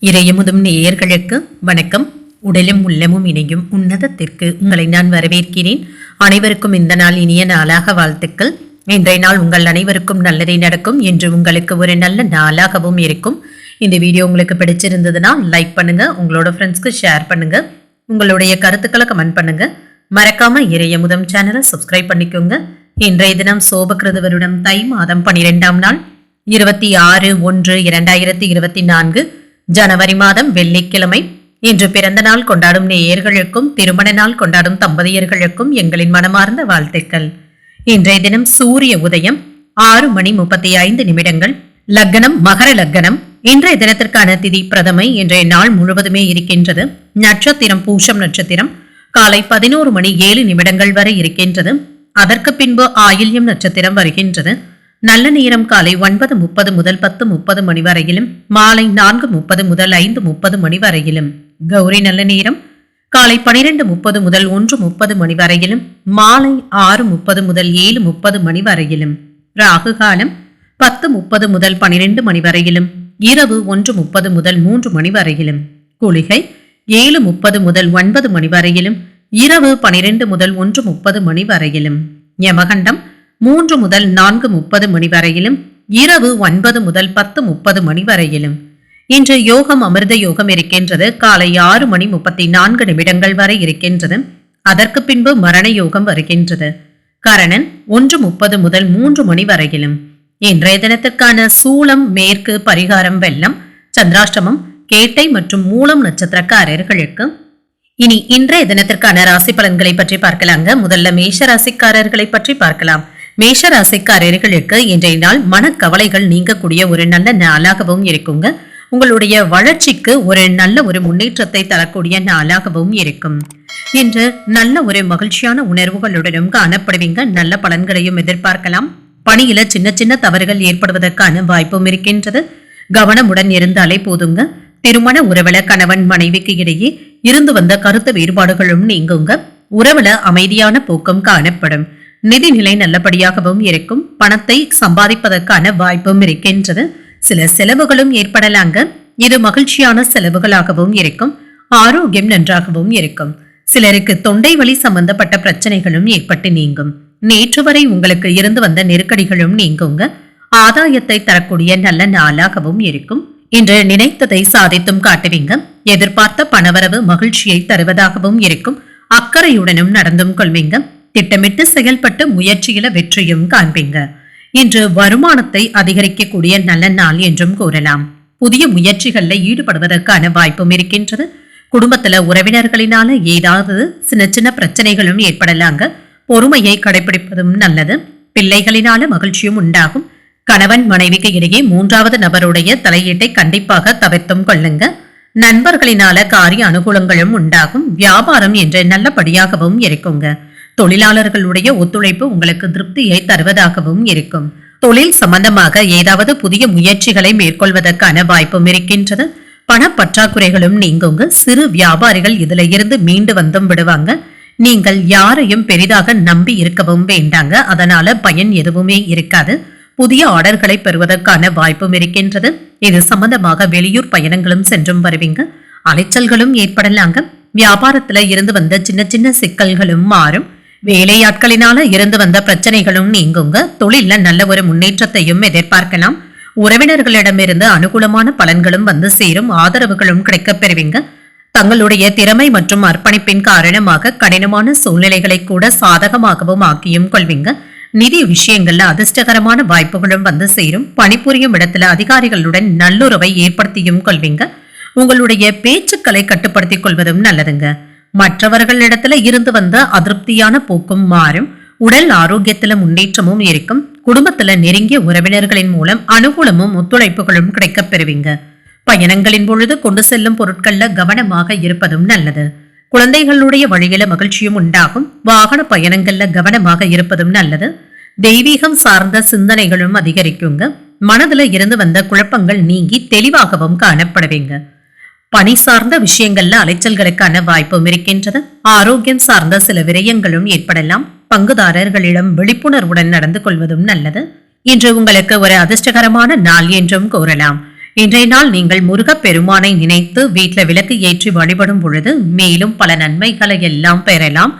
இறையமுதும் நேயர்களுக்கு வணக்கம். உடலும் உள்ளமும் இணையும் உன்னதத்திற்கு உங்களை நான் வரவேற்கிறேன். அனைவருக்கும் இந்த நாள் இனிய நாளாக வாழ்த்துக்கள். இன்றைய நாள் உங்கள் அனைவருக்கும் நல்லதே நடக்கும் என்று உங்களுக்கு ஒரு நல்ல நாளாகவும் இருக்கும். இந்த வீடியோ உங்களுக்கு பிடிச்சிருந்ததுன்னா லைக் பண்ணுங்க, உங்களோட ஃப்ரெண்ட்ஸ்க்கு ஷேர் பண்ணுங்க, உங்களுடைய கருத்துக்களை கமெண்ட் பண்ணுங்க. மறக்காம இறையமுதம் சேனலை சப்ஸ்கிரைப் பண்ணிக்கோங்க. இன்றைய தினம் சோபகிருத வருடம் தை மாதம் 12ஆம் நாள் 26/1/2024 ஜனவரி மாதம் வெள்ளிக்கிழமை. இன்று பிறந்த நாள் கொண்டாடும் நேயர்களுக்கும் திருமண நாள் கொண்டாடும் தம்பதியர்களுக்கும் எங்களின் மனமார்ந்த வாழ்த்துக்கள். இன்றைய தினம் சூரிய உதயம் 6:35. லக்னம் மகர லக்னம். இன்றைய தினத்திற்கான திதி பிரதமை. இன்றைய நாள் முழுவதுமே இருக்கின்றது. நட்சத்திரம் பூஷம் நட்சத்திரம். காலை 11:07 வரை இருக்கின்றது. அதற்கு பின்பு ஆயில்யம் நட்சத்திரம் வருகின்றது. நல்ல நேரம் காலை 9:30 முதல் 10:30 மணி வரையிலும், மாலை 4:30 முதல் 5:30 மணி வரையிலும். கௌரி நல்ல நேரம் காலை 12:30 முதல் 1:30 மணி வரையிலும், மாலை 6:30 முதல் 7:30 மணி வரையிலும். ராகு காலம் 10:30 முதல் 12 மணி வரையிலும், இரவு 1:30 முதல் 3 மணி வரையிலும். குளிகை 7:30 முதல் 9 மணி வரையிலும், இரவு 12 முதல் 1:30 மணி வரையிலும். யமகண்டம் 3 முதல் 4:30 மணி வரையிலும், இரவு 9 முதல் 10:30 மணி வரையிலும். இன்று யோகம் அமிர்த யோகம் இருக்கின்றது. காலை 6:34 வரை இருக்கின்றது. அதற்கு பின்பு மரண யோகம் வருகின்றது. கரணன் 1:30 முதல் 3 மணி வரையிலும். இன்றைய தினத்திற்கான சூலம் மேற்கு, பரிகாரம் வெள்ளம். சந்திராஷ்டமம் கேட்டை மற்றும் மூலம் நட்சத்திரக்காரர்களுக்கு. இனி இன்றைய தினத்திற்கான ராசி பலன்களை பற்றி பார்க்கலாங்க. முதல்ல மேஷ ராசிக்காரர்களை பற்றி பார்க்கலாம். மேஷ ராசிக்காரர்களுக்கு இன்றைய நாள் மனக்கவலைகள் நீங்கக்கூடிய ஒரு நல்ல நாளாகவும் இருக்குங்க. உங்களுடைய வளர்ச்சிக்கு ஒரு நல்ல முன்னேற்றத்தை தரக்கூடிய நாளாகவும் இருக்கும். இன்று நல்ல மகிழ்ச்சியான உணர்வுகளுடனும் காணப்படுவீங்க. நல்ல பலன்களையும் எதிர்பார்க்கலாம். பணியில சின்ன சின்ன தவறுகள் ஏற்படுவதற்கான வாய்ப்பும் இருக்கின்றது. கவனமுடன் இருந்தாலே போதுங்க. திருமண உறவுல கணவன் மனைவிக்கு இடையே இருந்து வந்த கருத்து வேறுபாடுகளும் நீங்குங்க. உறவுல அமைதியான போக்கும் காணப்படும். நிதிநிலை நல்லபடியாகவும் இருக்கும். பணத்தை சம்பாதிப்பதற்கான வாய்ப்பும் இருக்கின்றது. சில செலவுகளும் ஏற்படலாங்க. இது மகிழ்ச்சியான செலவுகளாகவும் இருக்கும். ஆரோக்கியம் நன்றாகவும் இருக்கும். சிலருக்கு தொண்டை வலி சம்பந்தப்பட்ட பிரச்சனைகளும் ஏற்பட்டு நீங்கும். நேற்று வரை உங்களுக்கு இருந்து வந்த நெருக்கடிகளும் நீங்குங்க. ஆதாயத்தை தரக்கூடிய நல்ல நாளாகவும் இருக்கும். இன்று நினைத்ததை சாதித்தும் காட்டுவீங்க. எதிர்பார்த்த பணவரவு மகிழ்ச்சியை தருவதாகவும் இருக்கும். அக்கறையுடனும் நடந்தும் கொள்வீங்க. திட்டமிட்டு செயல்பட்டு முயற்சியில வெற்றியும் காண்பீங்க. இன்று வருமானத்தை அதிகரிக்கக்கூடிய நல்ல நாள் என்றும் கூறலாம். புதிய முயற்சிகள்ல ஈடுபடுவதற்கான வாய்ப்பும் இருக்கின்றது. குடும்பத்துல உறவினர்களினால ஏதாவது சின்ன சின்ன பிரச்சனைகளும் ஏற்படலாங்க. பொறுமையை கடைபிடிப்பதும் நல்லது. பிள்ளைகளினால மகிழ்ச்சியும் உண்டாகும். கணவன் மனைவிக்கு இடையே மூன்றாவது நபருடைய தலையீட்டை கண்டிப்பாக தவிர்த்தும் கொள்ளுங்க. நண்பர்களினால காரிய அனுகூலங்களும் உண்டாகும். வியாபாரம் என்று நல்லபடியாகவும் இருக்குங்க. தொழிலாளர்களுடைய ஒத்துழைப்பு உங்களுக்கு திருப்தியை தருவதாகவும் இருக்கும். தொழில் சம்பந்தமாக ஏதாவது புதிய முயற்சிகளை மேற்கொள்வதற்கான வாய்ப்பும் இருக்கின்றது. பணப்பற்றாக்குறைகளும் நீங்குங்க. சிறு வியாபாரிகள் இதுல இருந்து மீண்டு வந்தும் விடுவாங்க. நீங்கள் யாரையும் பெரிதாக நம்பி இருக்கவும் வேண்டாங்க. அதனால பயன் எதுவுமே இருக்காது. புதிய ஆர்டர்களை பெறுவதற்கான வாய்ப்பும் இருக்கின்றது. இது சம்பந்தமாக வெளியூர் பயணங்களும் சென்றும் வருவீங்க. அலைச்சல்களும் ஏற்படலாங்க. வியாபாரத்துல இருந்து வந்த சின்ன சின்ன சிக்கல்களும் மாறும். வேலையாட்களினால இருந்து வந்த பிரச்சனைகளும் நீங்குங்க. தொழில நல்ல முன்னேற்றத்தையும் எதிர்பார்க்கலாம். உறவினர்களிடமிருந்து அனுகூலமான பலன்களும் வந்து சேரும். ஆதரவுகளும் கிடைக்கப் பெறுவீங்க. தங்களுடைய திறமை மற்றும் அர்ப்பணிப்பின் காரணமாக கடினமான சூழ்நிலைகளை கூட சாதகமாகவும் ஆக்கியும் கொள்வீங்க. நிதி விஷயங்கள்ல அதிர்ஷ்டகரமான வாய்ப்புகளும் வந்து சேரும். பணிபுரியும் இடத்துல அதிகாரிகளுடன் நல்லுறவை ஏற்படுத்தியும் கொள்வீங்க. உங்களுடைய பேச்சுக்களை கட்டுப்படுத்திக் கொள்வதும் நல்லதுங்க. மற்றவர்களிடத்துல இருந்து வந்த அதிருப்தியான போக்கும் மாறும். உடல் ஆரோக்கியத்துல முன்னேற்றமும் இருக்கும். குடும்பத்துல நெருங்கிய உறவினர்களின் மூலம் அனுகூலமும் ஒத்துழைப்புகளும் கிடைக்கப் பெறுவீங்க. பயணங்களின் பொழுது கொண்டு செல்லும் பொருட்கள்ல கவனமாக இருப்பதும் நல்லது. குழந்தைகளுடைய வழியில மகிழ்ச்சியும் உண்டாகும். வாகன பயணங்கள்ல கவனமாக இருப்பதும் நல்லது. தெய்வீகம் சார்ந்த சிந்தனைகளும் அதிகரிக்குங்க. மனதுல இருந்து வந்த குழப்பங்கள் நீங்கி தெளிவாகவும் காணப்படுவீங்க. பணி சார்ந்த விஷயங்கள்ல அலைச்சல்களுக்கான வாய்ப்பும் இருக்கின்றது. ஆரோக்கியம் சார்ந்த சில விரயங்களும் ஏற்படலாம். பங்குதாரர்களிடம் விழிப்புணர்வுடன் நடந்து கொள்வதும் நல்லது. இன்று உங்களுக்கு ஒரு அதிர்ஷ்டகரமான நாள் என்றும் கூறலாம். இன்றைய நாள் நீங்கள் முருகப்பெருமானை நினைத்து வீட்டில் விளக்கு ஏற்றி வழிபடும் பொழுது மேலும் பல நன்மைகளை எல்லாம் பெறலாம்.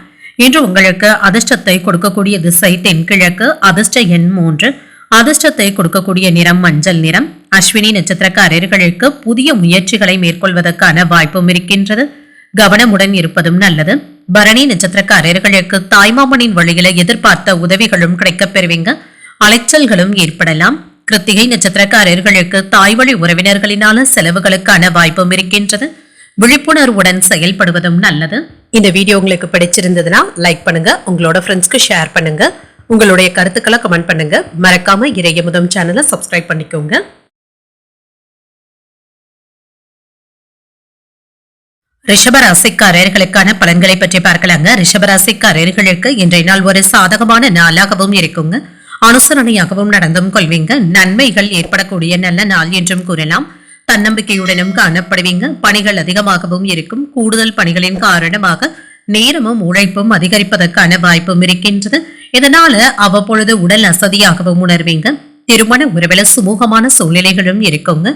இன்று உங்களுக்கு அதிர்ஷ்டத்தை கொடுக்கக்கூடிய திசை தென்கிழக்கு, அதிர்ஷ்ட எண் 3, அதிர்ஷ்டத்தை கொடுக்கக்கூடிய நிறம் மஞ்சள் நிறம். அஸ்வினி நட்சத்திரக்காரர்களுக்கு புதிய முயற்சிகளை மேற்கொள்வதற்கான வாய்ப்பும் இருக்கின்றது. கவனமுடன் இருப்பதும் நல்லது. பரணி நட்சத்திரக்காரர்களுக்கு தாய்மாமனின் வழியில எதிர்பார்த்த உதவிகளும் கிடைக்கப் பெறுவீங்க. அலைச்சல்களும் ஏற்படலாம். கிருத்திகை நட்சத்திரக்காரர்களுக்கு தாய்வழி உறவினர்களினால செலவுகளுக்கான வாய்ப்பும் இருக்கின்றது. விழிப்புணர்வுடன் செயல்படுவதும் நல்லது. இந்த வீடியோ உங்களுக்கு பிடிச்சிருந்ததுன்னா லைக் பண்ணுங்க, உங்களோட ஃப்ரெண்ட்ஸ்க்கு ஷேர் பண்ணுங்க, உங்களுடைய கருத்துக்களை கமெண்ட் பண்ணுங்க. மறக்காம இறையமுதம் சேனலை சப்ஸ்கிரைப் பண்ணிக்கோங்க. ரிஷபராசிக்காரர்களுக்கான பலன்களை பற்றி பார்க்கலாங்க. ரிஷபராசிக்காரர்களுக்கு இன்றைய நாள் ஒரு சாதகமான நாளாகவும் இருக்குங்க. அனுசரணையாகவும் நடந்தும் கொள்வீங்க. நன்மைகள் ஏற்படக்கூடிய நல்ல நாள் என்றும் கூறலாம். தன்னம்பிக்கையுடனும் காணப்படுவீங்க. பணிகள் அதிகமாகவும் இருக்கும். கூடுதல் பணிகளின் காரணமாக நேரமும் உழைப்பும் அதிகரிப்பதற்கான வாய்ப்பும் இருக்கின்றது. இதனால அவ்வப்பொழுது உடல் அசதியாகவும் உணர்வீங்க. திருமண உறவில சுமூகமான சூழ்நிலைகளும் இருக்குங்க.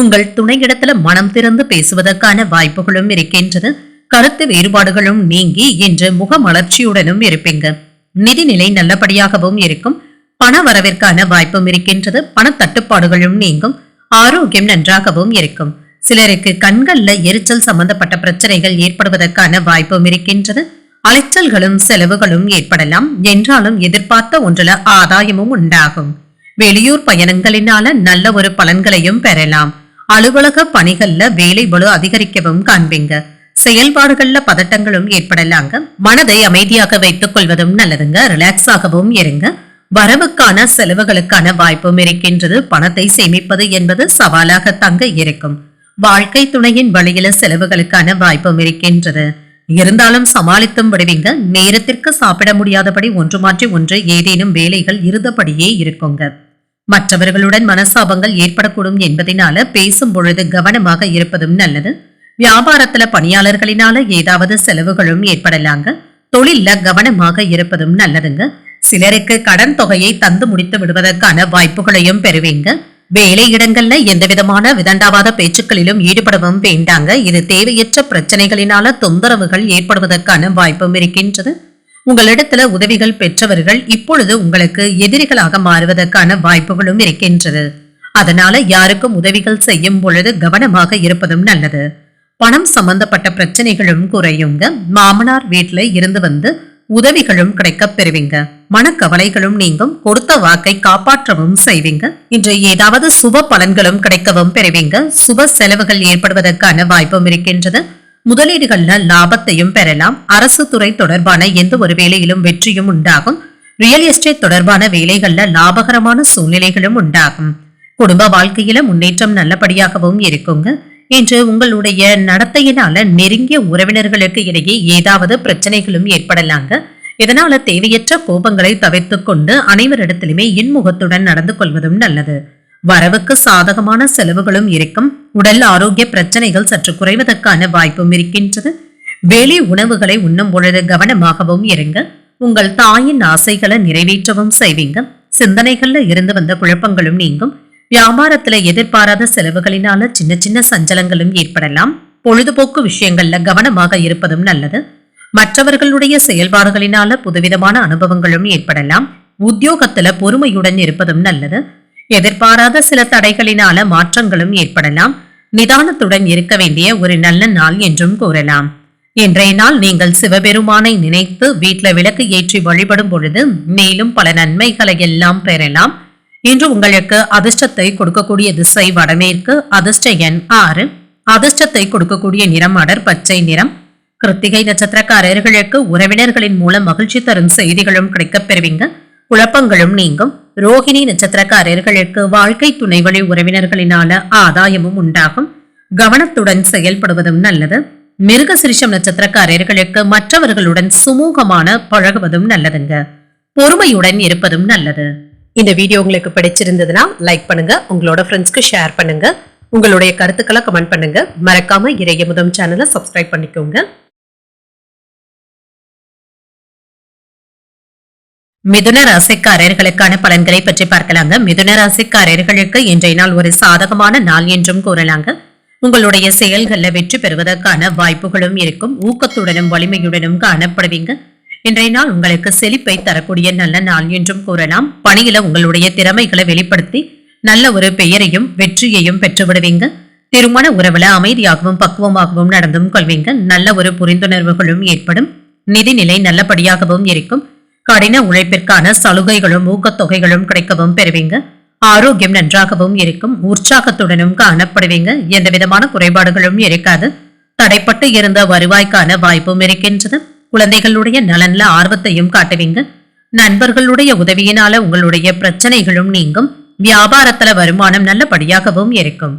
உங்கள் துணையிடத்துல மனம் திறந்து பேசுவதற்கான வாய்ப்புகளும் இருக்கின்றது. கருத்து வேறுபாடுகளும் நீங்கி இன்று முகமலர்ச்சியுடனும் இருப்பீங்க. நிதிநிலை நல்லபடியாகவும் இருக்கும். பண வரவிற்கான வாய்ப்பும் இருக்கின்றது. பண தட்டுப்பாடுகளும் நீங்கும். ஆரோக்கியம் நன்றாகவும் இருக்கும். சிலருக்கு கண்கள்ல எரிச்சல் சம்பந்தப்பட்ட பிரச்சனைகள் ஏற்படுவதற்கான வாய்ப்பும் இருக்கின்றது. அலைச்சல்களும் செலவுகளும் ஏற்படலாம். என்றாலும் எதிர்பார்த்த ஒன்றுல ஆதாயமும் உண்டாகும். வெளியூர் பயணங்களினால நல்ல ஒரு பலன்களையும் பெறலாம். அலுவலக பணிகள்ல வேலை பளு அதிகரிக்கவும் காண்பீங்க. செயல்பாடுகள்ல பதட்டங்களும் ஏற்படலாங்க. மனதை அமைதியாக வைத்துக் கொள்வதும் நல்லதுங்க. ரிலாக்ஸாகவும் இருங்க. வரவுக்கான செலவுகளுக்கான வாய்ப்பும் இருக்கின்றது. பணத்தை சேமிப்பது என்பது சவாலாக தங்க இருக்கும். வாழ்க்கை துணையின் வழியில செலவுகளுக்கான வாய்ப்பும் இருக்கின்றது. இருந்தாலும் சமாளித்தும் விடுவீங்க. நேரத்திற்கு சாப்பிட முடியாதபடி ஒன்று மாற்றி ஒன்று ஏதேனும் வேலைகள் இருந்தபடியே இருக்குங்க. மற்றவர்களுடன் மனசாபங்கள் ஏற்படக்கூடும் என்பதனால பேசும் பொழுது கவனமாக இருப்பதும் நல்லது. வியாபாரத்துல பணியாளர்களினால ஏதாவது செலவுகளும் ஏற்படலாங்க. தொழில்ல கவனமாக இருப்பதும் நல்லதுங்க. சிலருக்கு கடன் தொகையை தந்து முடித்து விடுவதற்கான வாய்ப்புகளையும் பெறுவீங்க. வேலை இடங்கள்ல எந்த விதமான விதண்டாவாத பேச்சுக்களிலும் ஈடுபடவும் வேண்டாங்க. இது தேவையற்ற பிரச்சனைகளினால தொந்தரவுகள் ஏற்படுவதற்கான வாய்ப்பும் இருக்கின்றது. உங்களிடத்துல உதவிகள் பெற்றவர்கள் இப்பொழுது உங்களுக்கு எதிரிகளாக மாறுவதற்கான வாய்ப்புகளும் இருக்கின்றது. அதனால யாருக்கும் உதவிகள் செய்யும் பொழுது கவனமாக இருப்பதும் நல்லது. பணம் சம்பந்தப்பட்ட பிரச்சனைகளும் குறையுங்க. மாமனார் வீட்டுல இருந்து வந்து உதவிகளும் கிடைக்கப் பெறுவீங்க. மனக்கவலைகளும் நீங்கும். கொடுத்த வாக்கை காப்பாற்றவும் செய்வீங்க. இன்று ஏதாவது சுப பலன்களும் கிடைக்கவும் பெறுவீங்க. சுப செலவுகள் ஏற்படுவதற்கான வாய்ப்பும் இருக்கின்றது. முதலீடுகள்ல லாபத்தையும் பெறலாம். அரசு துறை தொடர்பான எந்த ஒரு வேலையிலும் வெற்றியும் உண்டாகும். ரியல் எஸ்டேட் தொடர்பான வேலைகள்ல லாபகரமான சூழ்நிலைகளும் உண்டாகும். குடும்ப வாழ்க்கையில முன்னேற்றம் நல்லபடியாகவும் இருக்குங்க. இன்று உங்களுடைய நடத்தையினால நெருங்கிய உறவினர்களுக்கு இடையே ஏதாவது பிரச்சனைகளும் ஏற்படலாங்க. இதனால தேவையற்ற கோபங்களை தவிர்த்துக் கொண்டு அனைவரிடத்திலுமே இன்முகத்துடன் நடந்து கொள்வதும் நல்லது. வரவுக்கு சாதகமான செலவுகளும் இருக்கும். உடல் ஆரோக்கிய பிரச்சனைகள் சற்று குறைவதற்கான வாய்ப்பும் இருக்கின்றது. வெளி உணவுகளை உண்ணும் பொழுது கவனமாகவும் இருங்க. உங்கள் தாயின் ஆசைகளை நிறைவேற்றவும் செய்வீங்க. சிந்தனைகள்ல இருந்து வந்த குழப்பங்களும் நீங்கும். வியாபாரத்துல எதிர்பாராத செலவுகளினால சின்ன சின்ன சஞ்சலங்களும் ஏற்படலாம். பொழுதுபோக்கு விஷயங்கள்ல கவனமாக இருப்பதும் நல்லது. மற்றவர்களுடைய செயல்பாடுகளினால புதுவிதமான அனுபவங்களும் ஏற்படலாம். உத்தியோகத்துல பொறுமையுடன் இருப்பதும் நல்லது. எதிர்பாராத சில தடைகளினால மாற்றங்களும் ஏற்படலாம். நிதானத்துடன் இருக்க வேண்டிய ஒரு நல்ல நாள் என்றும் கூறலாம். இன்றைய நாள் நீங்கள் சிவபெருமானை நினைத்து வீட்டுல விளக்கு ஏற்றி வழிபடும் பொழுது மேலும் பல நன்மைகளை எல்லாம் பெறலாம். இன்று உங்களுக்கு அதிர்ஷ்டத்தை கொடுக்கக்கூடிய திசை வடமேற்கு, அதிர்ஷ்ட எண் 6, அதிர்ஷ்டத்தை கொடுக்கக்கூடிய நிறம் அடர் பச்சை நிறம். கிருத்திகை நட்சத்திரக்காரர்களுக்கு உறவினர்களின் மூலம் மகிழ்ச்சி தரும் செய்திகளும் கிடைக்கப் பெறுவீங்க. குழப்பங்களும் நீங்கும். ரோகிணி நட்சத்திரக்காரர்களுக்கு வாழ்க்கை துணை வழி உறவினர்களினால ஆதாயமும் உண்டாகும். கவனத்துடன் செயல்படுவதும் நல்லது. மிருகசிரிஷம் நட்சத்திரக்காரர்களுக்கு மற்றவர்களுடன் சுமூகமான பழகுவதும் நல்லதுங்க. பொறுமையுடன் இருப்பதும் நல்லது. இந்த வீடியோ உங்களுக்கு பிடிச்சிருந்ததுன்னா லைக் பண்ணுங்க, உங்களோட ஃப்ரெண்ட்ஸ்க்கு ஷேர் பண்ணுங்க, உங்களுடைய கருத்துக்களை கமெண்ட் பண்ணுங்க. மறக்காம இறையமுதம் சேனலை சப்ஸ்கிரைப் பண்ணிக்கோங்க. மிதுன ராசிக்காரர்களுக்கான பலன்களை பற்றி பார்க்கலாங்க. மிதுன ராசிக்காரர்களுக்கு இன்றைய நாள் ஒரு சாதகமான நாள் என்றும் கூறலாங்க. உங்களுடைய செயல்கள்ல வெற்றி பெறுவதற்கான வாய்ப்புகளும் இருக்கும். ஊக்கத்துடனும் வலிமையுடனும் காணப்படுவீங்க. இன்றைய நாள் உங்களுக்கு செழிப்பை தரக்கூடிய நல்ல நாள் என்றும் கூறலாம். பணியில உங்களுடைய திறமைகளை வெளிப்படுத்தி நல்ல ஒரு பெயரையும் வெற்றியையும் பெற்றுவிடுவீங்க. திருமண உறவுல அமைதியாகவும் பக்குவமாகவும் நடந்தும் கொள்வீங்க. நல்ல ஒரு புரிந்துணர்வுகளும் ஏற்படும். நிதிநிலை நல்லபடியாகவும் இருக்கும். கடின உழைப்பிற்கான சலுகைகளும் ஊக்கத்தொகைகளும் கிடைக்கவும் பெறுவீங்க. ஆரோக்கியம் நன்றாகவும் இருக்கும். உற்சாகத்துடனும் காணப்படுவீங்க. எந்த விதமான குறைபாடுகளும் இருக்காது. தடைப்பட்டு இருந்த வருவாய்க்கான வாய்ப்பும் இருக்கின்றது. குழந்தைகளுடைய நலன்ல ஆர்வத்தையும் காட்டுவீங்க. நண்பர்களுடைய உதவியினால உங்களுடைய பிரச்சனைகளும் நீங்கும். வியாபாரத்துல வருமானம் நல்லபடியாகவும் இருக்கும்.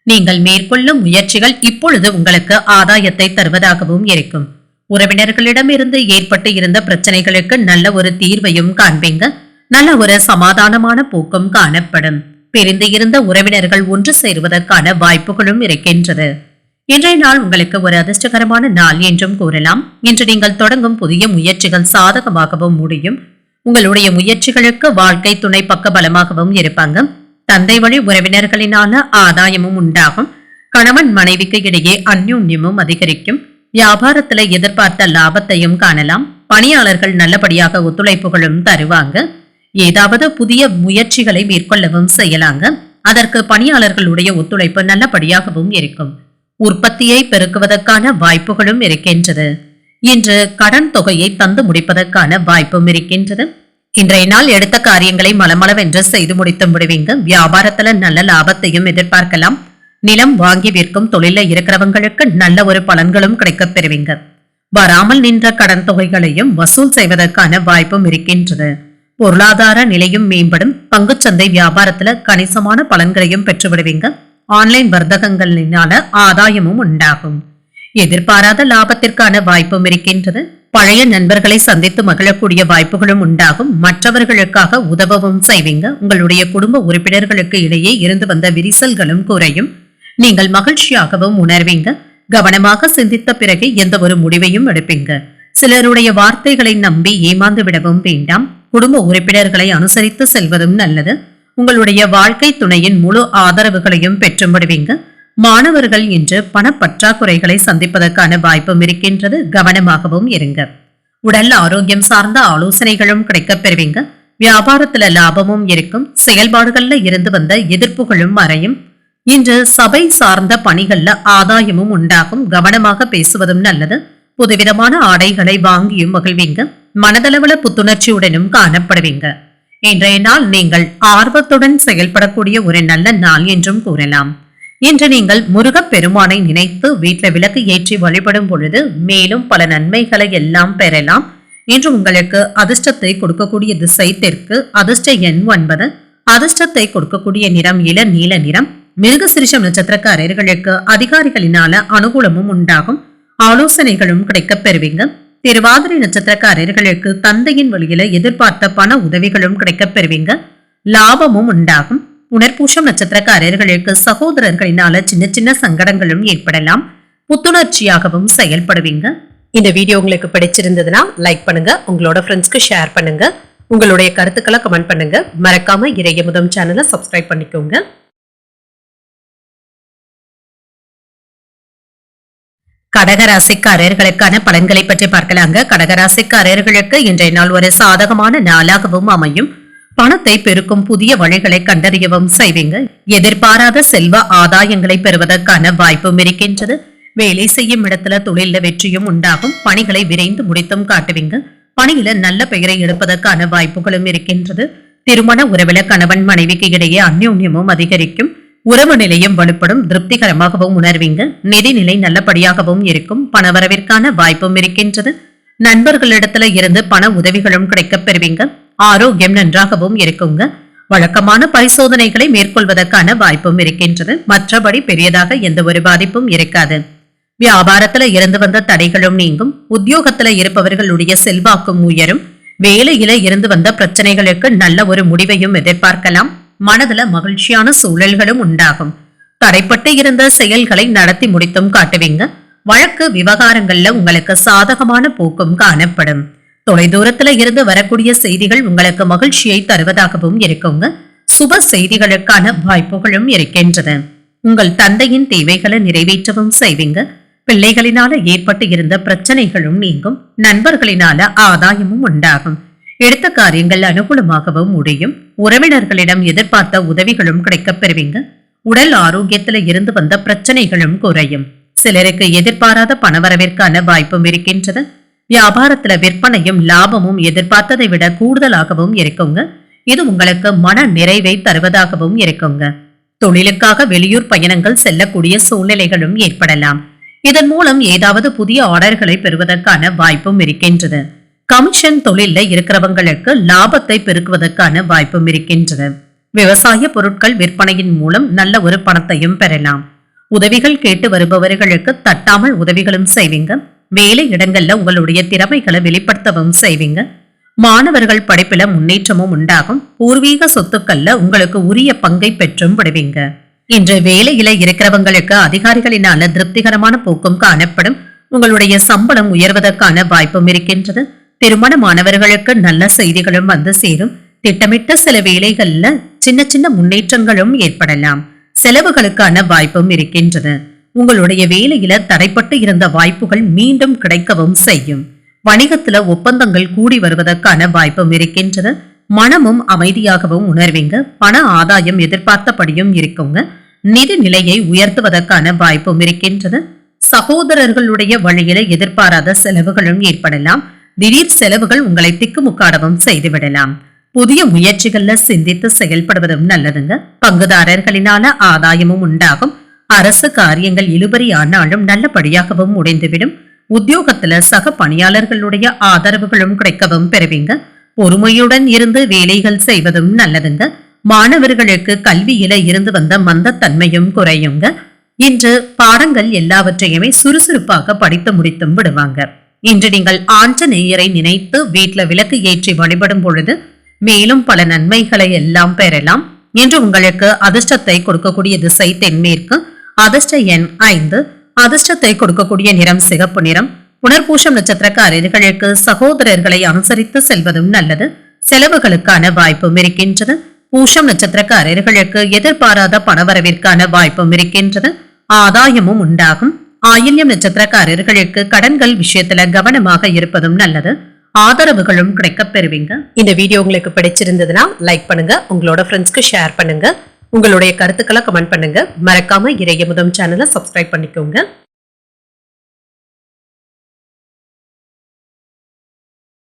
நீங்கள் மேற்கொள்ளும் முயற்சிகள் இப்பொழுது உங்களுக்கு ஆதாயத்தை தருவதாகவும் இருக்கும். உறவினர்களிடமிருந்து ஏற்பட்டு இருந்த பிரச்சனைகளுக்கு நல்ல ஒரு தீர்வையும் காண்பீங்க. நல்ல ஒரு சமாதானமான போக்கும் காணப்படும். பிரிந்து இருந்த உறவினர்கள் ஒன்று சேருவதற்கான வாய்ப்புகளும் இருக்கின்றது. இன்றைய நாள் உங்களுக்கு ஒரு அதிர்ஷ்டகரமான நாள் என்றும் கூறலாம். இன்று நீங்கள் தொடங்கும் புதிய முயற்சிகள் சாதகமாகவும் முடியும். உங்களுடைய முயற்சிகளுக்கு வாழ்க்கை துணை பக்க பலமாகவும் இருப்பாங்க. தந்தை வழி உறவினர்களினால ஆதாயமும் உண்டாகும். கணவன் மனைவிக்கு இடையே அந்யோன்யமும் அதிகரிக்கும். வியாபாரத்துல எதிர்பார்த்த லாபத்தையும் காணலாம். பணியாளர்கள் நல்லபடியாக ஒத்துழைப்புகளும் தருவாங்க. ஏதாவது புதிய முயற்சிகளை மேற்கொள்ளவும் செய்யலாங்க. அதற்கு பணியாளர்களுடைய ஒத்துழைப்பு நல்லபடியாகவும் இருக்கும். உற்பத்தியை பெருக்குவதற்கான வாய்ப்புகளும் இருக்கின்றது. இன்று கடன் தொகையை தந்து முடிப்பதற்கான வாய்ப்பும் இருக்கின்றது. இன்றைய நாள் எடுத்த காரியங்களை மலமளவென்று செய்து முடித்து விடுவீங்க. வியாபாரத்துல நல்ல லாபத்தையும் எதிர்பார்க்கலாம். நிலம் வாங்கி விற்கும் தொழில இருக்கிறவங்களுக்கு நல்ல ஒரு பலன்களும் கிடைக்கப் பெறுவீங்க. வராமல் நின்ற கடன் தொகைகளையும் வசூல் செய்வதற்கான வாய்ப்பும் இருக்கின்றது. பொருளாதார நிலையும் மேம்படும். பங்குச்சந்தை வியாபாரத்துல கணிசமான பலன்களையும் பெற்று விடுவீங்க. ஆன்லைன் வர்த்தகங்களினால ஆதாயமும் உண்டாகும். எதிர்பாராத லாபத்திற்கான வாய்ப்பும் இருக்கின்றது. பழைய நண்பர்களை சந்தித்து மகிழக்கூடிய வாய்ப்புகளும் உண்டாகும். மற்றவர்களுக்காக உதவவும் செய்வீங்க. உங்களுடைய குடும்ப உறுப்பினர்களுக்கு இடையே இருந்து வந்த விரிசல்களும் குறையும். நீங்கள் மகிழ்ச்சியாகவும் உணர்வீங்க. கவனமாக சிந்தித்த பிறகு எந்த ஒரு முடிவையும் எடுப்பீங்க. சிலருடைய வார்த்தைகளை நம்பி ஏமாந்து விடவும் வேண்டாம். குடும்ப உறுப்பினர்களை அனுசரித்து செல்வதும் நல்லது. உங்களுடைய வாழ்க்கை துணையின் முழு ஆதரவுகளையும் பெற்று விடுவீங்க. மாணவர்கள் இன்று பணப்பற்றாக்குறைகளை சந்திப்பதற்கான வாய்ப்பும் இருக்கின்றது. கவனமாகவும் இருங்க. உடல் ஆரோக்கியம் சார்ந்த ஆலோசனைகளும் கிடைக்கப் பெறுவீங்க. வியாபாரத்துல லாபமும் இருக்கும். செயல்பாடுகள்ல இருந்து வந்த எதிர்ப்புகளும் மறையும். இன்று சபை சார்ந்த பணிகள்ல ஆதாயமும் உண்டாகும். கவனமாக பேசுவதும் நல்லது. புதுவிதமான ஆடைகளை வாங்கியும் மகிழ்வீங்க. மனதளவுல புத்துணர்ச்சியுடனும் காணப்படுவீங்க. இன்றைய நாள் நீங்கள் ஆர்வத்துடன் செயல்படக்கூடிய ஒரு நல்ல நாள் என்றும் கூறலாம். இன்று நீங்கள் முருகப் பெருமானை நினைத்து வீட்டில் விளக்கு ஏற்றி வழிபடும் பொழுது மேலும் பல நன்மைகளை எல்லாம் பெறலாம். இன்று உங்களுக்கு அதிர்ஷ்டத்தை கொடுக்கக்கூடிய திசை தெற்கு. அதிர்ஷ்ட எண் 9. அதிர்ஷ்டத்தை கொடுக்கக்கூடிய நிறம் இள நீல நிறம். மிருகசிரிஷம் நட்சத்திரக்காரர்களுக்கு அதிகாரிகளினால அனுகூலமும் உண்டாகும். ஆலோசனைகளும் கிடைக்கப் பெறுவீங்க. திருவாதிரை நட்சத்திரக்காரர்களுக்கு தந்தையின் வழியில எதிர்பார்த்த பண உதவிகளும் கிடைக்கப் பெறுவீங்க. லாபமும் உண்டாகும். புனர்பூசம் நட்சத்திரக்காரர்களுக்கு சகோதரர்களினால சின்ன சின்ன சங்கடங்களும் ஏற்படலாம். புத்துணர்ச்சியாகவும் செயல்படுவீங்க. இந்த வீடியோ உங்களுக்கு பிடிச்சிருந்ததுன்னா லைக் பண்ணுங்க. உங்களோட ஃப்ரெண்ட்ஸ்க்கு ஷேர் பண்ணுங்க. உங்களுடைய கருத்துக்களை கமெண்ட் பண்ணுங்க. மறக்காம இறையமுதம் சேனலை சப்ஸ்கிரைப் பண்ணிக்கோங்க. கடகராசிக்காரர்களுக்கான பலன்களை பற்றி பார்க்கலாங்க. கடகராசிக்காரர்களுக்கு இன்றைய நாள் ஒரு சாதகமான நாளாகவும் அமையும். பணத்தை பெருக்கும் புதிய வழிகளை கண்டறியவும் செய்வீங்க. எதிர்பாராத செல்வ ஆதாயங்களை பெறுவதற்கான வாய்ப்பும் இருக்கின்றது. வேலை செய்யும் இடத்துல தொழில வெற்றியும் உண்டாகும். பணிகளை விரைந்து முடித்தும் காட்டுவீங்க. பணியில நல்ல பெயரை எடுப்பதற்கான வாய்ப்புகளும் இருக்கின்றது. திருமண உறவில கணவன் மனைவிக்கு இடையே அந்யோன்யமும் அதிகரிக்கும். உறவு நிலையும் வலுப்படும். திருப்திகரமாகவும் உணர்வீங்க. நிதிநிலை நல்லபடியாகவும் இருக்கும். பணவரவிற்கான வாய்ப்பும் இருக்கின்றது. நண்பர்களிடத்துல இருந்து பண உதவிகளும் கிடைக்கப் பெறுவீங்க. ஆரோக்கியம் நன்றாகவும் இருக்குங்க. வழக்கமான பரிசோதனைகளை மேற்கொள்வதற்கான வாய்ப்பும் இருக்கின்றது. மற்றபடி பெரியதாக எந்த ஒரு பாதிப்பும் இருக்காது. வியாபாரத்துல இருந்து வந்த தடைகளும் நீங்கும். உத்தியோகத்துல இருப்பவர்களுடைய செல்வாக்கும் உயரும். வேலையில இருந்து வந்த பிரச்சனைகளுக்கு நல்ல ஒரு முடிவையும் எதிர்பார்க்கலாம். மனதுல மகிழ்ச்சியான சூழல்களும் உண்டாகும். தடைப்பட்டு இருந்த செயல்களை நடத்தி முடித்தும் காட்டுவீங்க. வழக்கு விவகாரங்கள்ல உங்களுக்கு சாதகமான போக்கும் காணப்படும். தொலைதூரத்துல இருந்து வரக்கூடிய செய்திகள் உங்களுக்கு மகிழ்ச்சியை தருவதாகவும் இருக்குங்க. சுப செய்திகளுக்கான வாய்ப்புகளும் இருக்கின்றது. உங்கள் தந்தையின் தேவைகளை நிறைவேற்றவும் செய்வீங்க. பிள்ளைகளினால ஏற்பட்டு இருந்த பிரச்சனைகளும் நீங்கும். நண்பர்களினால ஆதாயமும் உண்டாகும். எடுத்த காரியங்கள் அனுகூலமாகவும் முடியும். உறவினர்களிடம் எதிர்பார்த்த உதவிகளும் கிடைக்கப் பெறுவீங்க. உடல் ஆரோக்கியத்துல இருந்து வந்த பிரச்சனைகளும் குறையும். சிலருக்கு எதிர்பாராத பணவரவிற்கான வாய்ப்பும் இருக்கின்றது. வியாபாரத்துல விற்பனையும் லாபமும் எதிர்பார்த்ததை விட கூடுதலாகவும் இருக்குங்க. இது உங்களுக்கு மன நிறைவை தருவதாகவும் இருக்குங்க. தொழிலுக்காக வெளியூர் பயணங்கள் செல்லக்கூடிய சூழ்நிலைகளும் ஏற்படலாம். இதன் மூலம் ஏதாவது புதிய ஆர்டர்களை பெறுவதற்கான வாய்ப்பும் இருக்கின்றது. கமிஷன் தொழில இருக்கிறவங்களுக்கு லாபத்தை பெருக்குவதற்கான வாய்ப்பும் இருக்கின்றது. விவசாய பொருட்கள் விற்பனையின் மூலம் நல்ல ஒரு பணத்தையும் பெறலாம். உதவிகள் கேட்டு வருபவர்களுக்கு தட்டாமல் உதவிகளும் செய்வீங்க. வேலை இடங்கள்ல உங்களுடைய திறமைகளை வெளிப்படுத்தவும் செய்வீங்க. மாணவர்கள் படிப்பில முன்னேற்றமும் உண்டாகும். பூர்வீக சொத்துக்கள்ல உங்களுக்கு உரிய பங்கை பெற்றும் விடுவீங்க. இன்று வேலையில இருக்கிறவங்களுக்கு அதிகாரிகளினால திருப்திகரமான போக்கும் காணப்படும். உங்களுடைய சம்பளம் உயர்வதற்கான வாய்ப்பும் இருக்கின்றது. திருமணமானவர்களுக்கு நல்ல செய்திகளும் வந்து சேரும். திட்டமிட்ட சில வேலைகள்ல சின்ன சின்ன முன்னேற்றங்களும் ஏற்படலாம். செலவுகளுக்கான வாய்ப்பும் இருக்கின்றது. உங்களுடைய வேலையில தடைப்பட்டு இருந்த வாய்ப்புகள் மீண்டும் கிடைக்கவும் செய்யும். வணிகத்துல ஒப்பந்தங்கள் கூடி வருவதற்கான வாய்ப்பும் இருக்கின்றது. மனமும் அமைதியாகவும் உணர்வீங்க. பண ஆதாயம் எதிர்பார்த்தபடியும் இருக்குங்க. நிதி நிலையை உயர்த்துவதற்கான வாய்ப்பும் இருக்கின்றது. சகோதரர்களுடைய வழியில எதிர்பாராத செலவுகளும் ஏற்படலாம். திடீர் செலவுகள் உங்களை திக்குமுக்காடவும் செய்துவிடலாம். புதிய முயற்சிகள்ல சிந்தித்து செயல்படுவதும் நல்லதுங்க. பங்குதாரர்களினால ஆதாயமும் உண்டாகும். அரசு காரியங்கள் இழுபறி ஆனாலும் நல்லபடியாகவும் முடிந்துவிடும். உத்தியோகத்துல சக பணியாளர்களுடைய ஆதரவுகளும் கிடைக்கவும் பெறுவீங்க. பொறுமையுடன் இருந்து வேலைகள் செய்வதும் நல்லதுங்க. மாணவர்களுக்கு கல்வியில இருந்து வந்த மந்தத்தன்மையும் குறையுங்க. இன்று பாடங்கள் எல்லாவற்றையுமே சுறுசுறுப்பாக படித்து முடித்தும் விடுவாங்க. இன்று நீங்கள் ஆஞ்சநேயரை நினைத்து வீட்டுல விளக்கு ஏற்றி வழிபடும் பொழுது மேலும் பல நன்மைகளை எல்லாம் பெறலாம். இன்று உங்களுக்கு அதிர்ஷ்டத்தை கொடுக்கக்கூடிய திசை தென்மேற்கு. அதிர்ஷ்ட எண் 5. அதிர்ஷ்டத்தை கொடுக்கக்கூடிய நிறம் சிகப்பு நிறம். புனர்பூசம் நட்சத்திரக்காரர்களுக்கு சகோதரர்களை அனுசரித்து செல்வதும் நல்லது. செலவுகளுக்கான வாய்ப்பும் இருக்கின்றது. பூசம் நட்சத்திரக்காரர்களுக்கு எதிர்பாராத பணவரவிற்கான வாய்ப்பும் இருக்கின்றது. ஆதாயமும் உண்டாகும். ஆயில்யம் நட்சத்திரக்காரர்களுக்கு கடன்கள் விஷயத்துல கவனமாக இருப்பதும் நல்லது. ஆதரவுகளும் கிடைக்கப் பெறுவீங்க. இந்த வீடியோ உங்களுக்கு பிடிச்சிருந்ததுன்னா லைக் பண்ணுங்க. உங்களோட ஃப்ரெண்ட்ஸ்க்கு ஷேர் பண்ணுங்க. உங்களுடைய கருத்துக்களை கமெண்ட் பண்ணுங்க. மறக்காம இறையமுதம் சேனலை சப்ஸ்கிரைப் பண்ணிக்கோங்க.